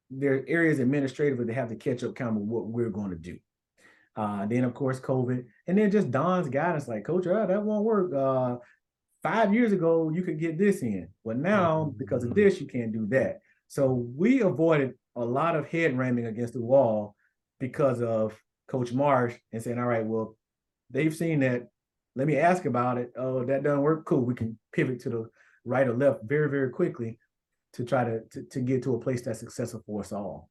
there are areas administratively that have to catch up kind of what we're going to do. Then of course COVID, and then just Don's guidance, like, Coach, that won't work. 5 years ago, you could get this in. Well, now, because of this, you can't do that. So we avoided a lot of head ramming against the wall because of Coach Marsh and saying, all right, well, they've seen that. Let me ask about it. Oh, that doesn't work. Cool. We can pivot to the right or left very, very quickly to try to get to a place that's successful for us all.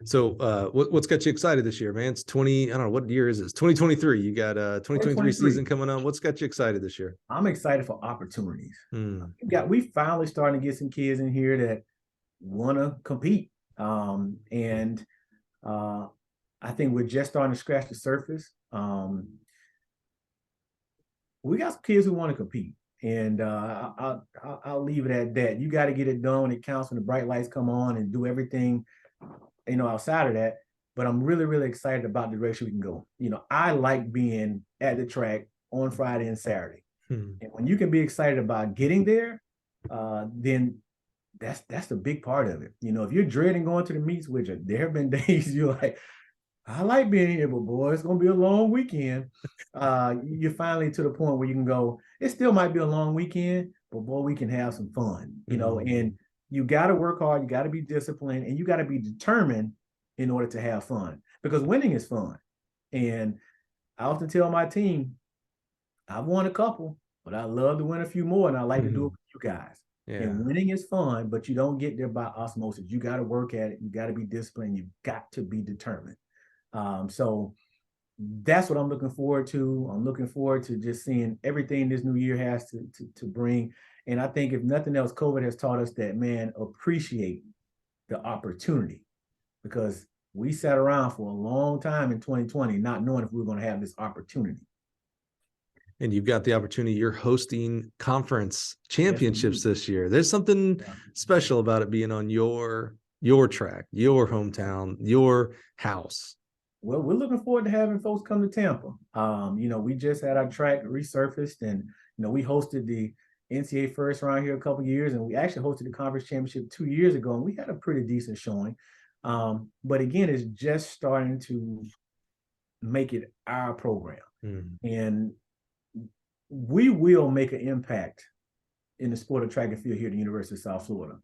So what's got you excited this year, man? It's 20, I don't know, what year is this? 2023. You got a 2023 season coming on. What's got you excited this year? I'm excited for opportunities. Hmm. We finally starting to get some kids in here that want to compete. And I think we're just starting to scratch the surface. We got some kids who want to compete. And I'll leave it at that. You got to get it done when it counts, when the bright lights come on, and do everything, outside of that. But I'm really, really excited about the direction we can go. I like being at the track on Friday and Saturday. And when you can be excited about getting there, then that's the big part of it. If you're dreading going to the meets, which there have been days you're like, I like being here, but boy, it's gonna be a long weekend. You're finally to the point where you can go, it still might be a long weekend, but boy, we can have some fun, and you got to work hard, you got to be disciplined, and you got to be determined in order to have fun, because winning is fun. And I often tell my team, I've won a couple, but I love to win a few more, and I like to do it with you guys. Yeah. And winning is fun, but you don't get there by osmosis. You got to work at it. You got to be disciplined. You got to be determined. So that's what I'm looking forward to. I'm looking forward to just seeing everything this new year has to bring. And I think if nothing else, COVID has taught us that, man, appreciate the opportunity, because we sat around for a long time in 2020 not knowing if we were going to have this opportunity. And you've got the opportunity. You're hosting conference championships this year. There's something special about it being on your track, your hometown, your house. Well, we're looking forward to having folks come to Tampa. We just had our track resurfaced, and we hosted the NCAA first round here a couple of years, and we actually hosted the conference championship 2 years ago, and we had a pretty decent showing. But again, it's just starting to make it our program, and we will make an impact in the sport of track and field here at the University of South Florida.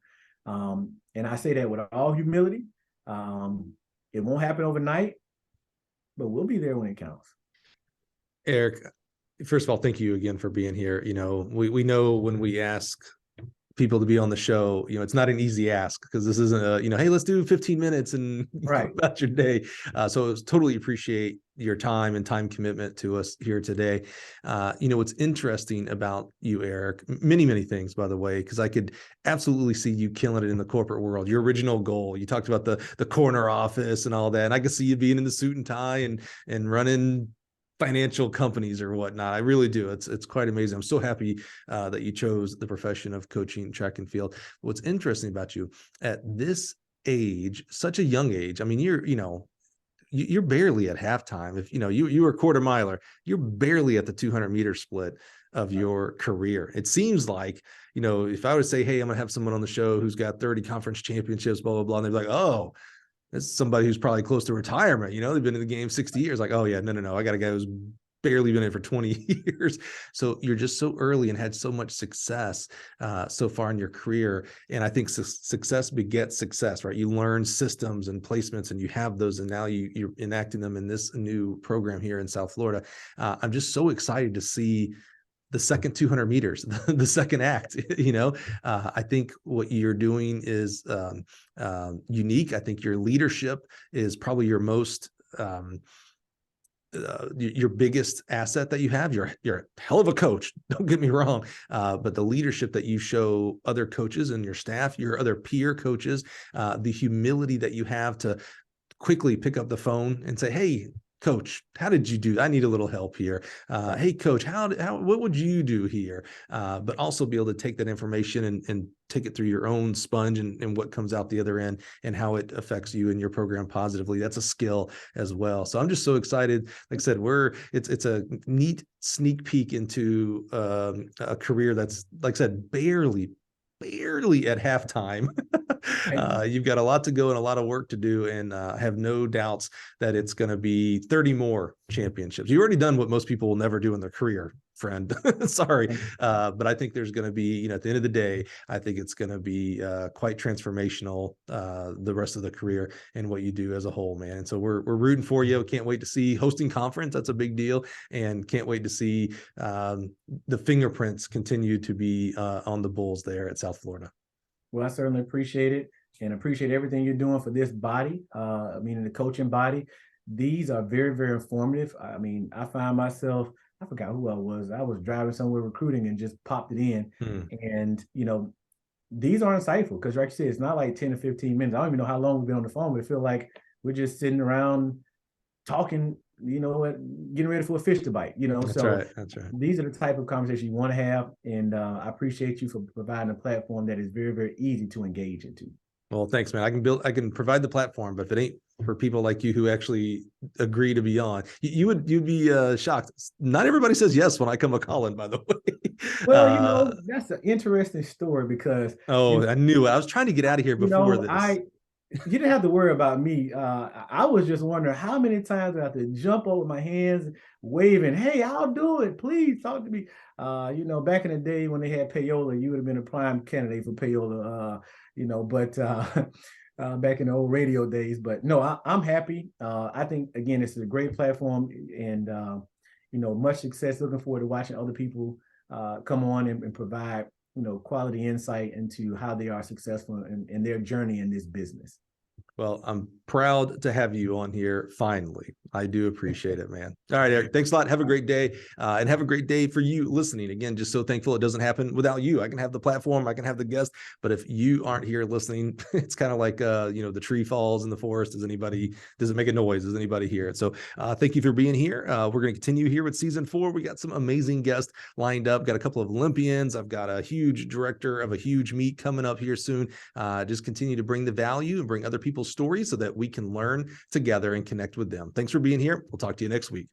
And I say that with all humility. It won't happen overnight, but we'll be there when it counts. Erik, first of all, thank you again for being here. We know when we ask people to be on the show, it's not an easy ask, because this isn't a, hey, let's do 15 minutes and go about your day. So totally appreciate your time and time commitment to us here today. What's interesting about you, Erik, many, many things, by the way, because I could absolutely see you killing it in the corporate world. Your original goal, you talked about the corner office and all that. And I could see you being in the suit and tie and running financial companies or whatnot. I really do. It's quite amazing. I'm so happy that you chose the profession of coaching track and field. What's interesting about you at this age, such a young age, I mean, you're barely at halftime. If you were a quarter miler, you're barely at the 200-meter split of your career. It seems like, if I would say, hey, I'm gonna have someone on the show who's got 30 conference championships, blah, blah, blah, and they're like, oh, that's somebody who's probably close to retirement. They've been in the game 60 years. Like, oh yeah, no. I got a guy who's barely been in it for 20 years. So you're just so early and had so much success so far in your career. And I think success begets success, right? You learn systems and placements, and you have those, and now you're enacting them in this new program here in South Florida. I'm just so excited to see the second 200 meters, the second act. I think what you're doing is unique. I think your leadership is probably your most your biggest asset that you have. You're a hell of a coach, don't get me wrong, but the leadership that you show other coaches and your staff, your other peer coaches, the humility that you have to quickly pick up the phone and say, hey, Coach, how did you do? I need a little help here. Hey, Coach, what would you do here? But also be able to take that information and take it through your own sponge and what comes out the other end and how it affects you and your program positively. That's a skill as well. So I'm just so excited. Like I said, it's a neat sneak peek into a career that's, like I said, barely at halftime. You've got a lot to go and a lot of work to do, and I have no doubts that it's going to be 30 more championships. You've already done what most people will never do in their career, friend. Sorry. But I think there's going to be, at the end of the day, I think it's going to be quite transformational the rest of the career and what you do as a whole, man. And so we're rooting for you. Can't wait to see hosting conference. That's a big deal. And can't wait to see the fingerprints continue to be on the Bulls there at South Florida. Well, I certainly appreciate it. and appreciate everything you're doing for this body. Meaning the coaching body. These are very, very informative. I mean, I find myself, I forgot who I was. I was driving somewhere recruiting and just popped it in. And, these are insightful because, like you said, it's not like 10 to 15 minutes. I don't even know how long we've been on the phone, but I feel like we're just sitting around talking, getting ready for a fish to bite, That's so right. That's right. These are the type of conversations you want to have. And I appreciate you for providing a platform that is very, very easy to engage into. Well, thanks, man. I can provide the platform, but if it ain't for people like you who actually agree to be on, you'd be shocked. Not everybody says yes when I come a calling, by the way. Well, that's an interesting story because I knew it. I was trying to get out of here before this. You didn't have to worry about me. I was just wondering how many times I have to jump over my hands, waving, "Hey, I'll do it. Please talk to me." Back in the day when they had payola, you would have been a prime candidate for payola. But back in the old radio days. But no, I'm happy. I think again, this is a great platform, and much success. Looking forward to watching other people come on and provide quality insight into how they are successful in their journey in this business. Well, I'm proud to have you on here finally. I do appreciate it, man. All right, Erik, thanks a lot. Have a great day. And have a great day for you listening. Again, just so thankful it doesn't happen without you. I can have the platform, I can have the guest, but if you aren't here listening, it's kind of like, the tree falls in the forest. Does it make a noise? Does anybody hear it? So thank you for being here. We're going to continue here with season 4. We got some amazing guests lined up. Got a couple of Olympians. I've got a huge director of a huge meet coming up here soon. Just continue to bring the value and bring other people's stories so that we can learn together and connect with them. Thanks for being here. We'll talk to you next week.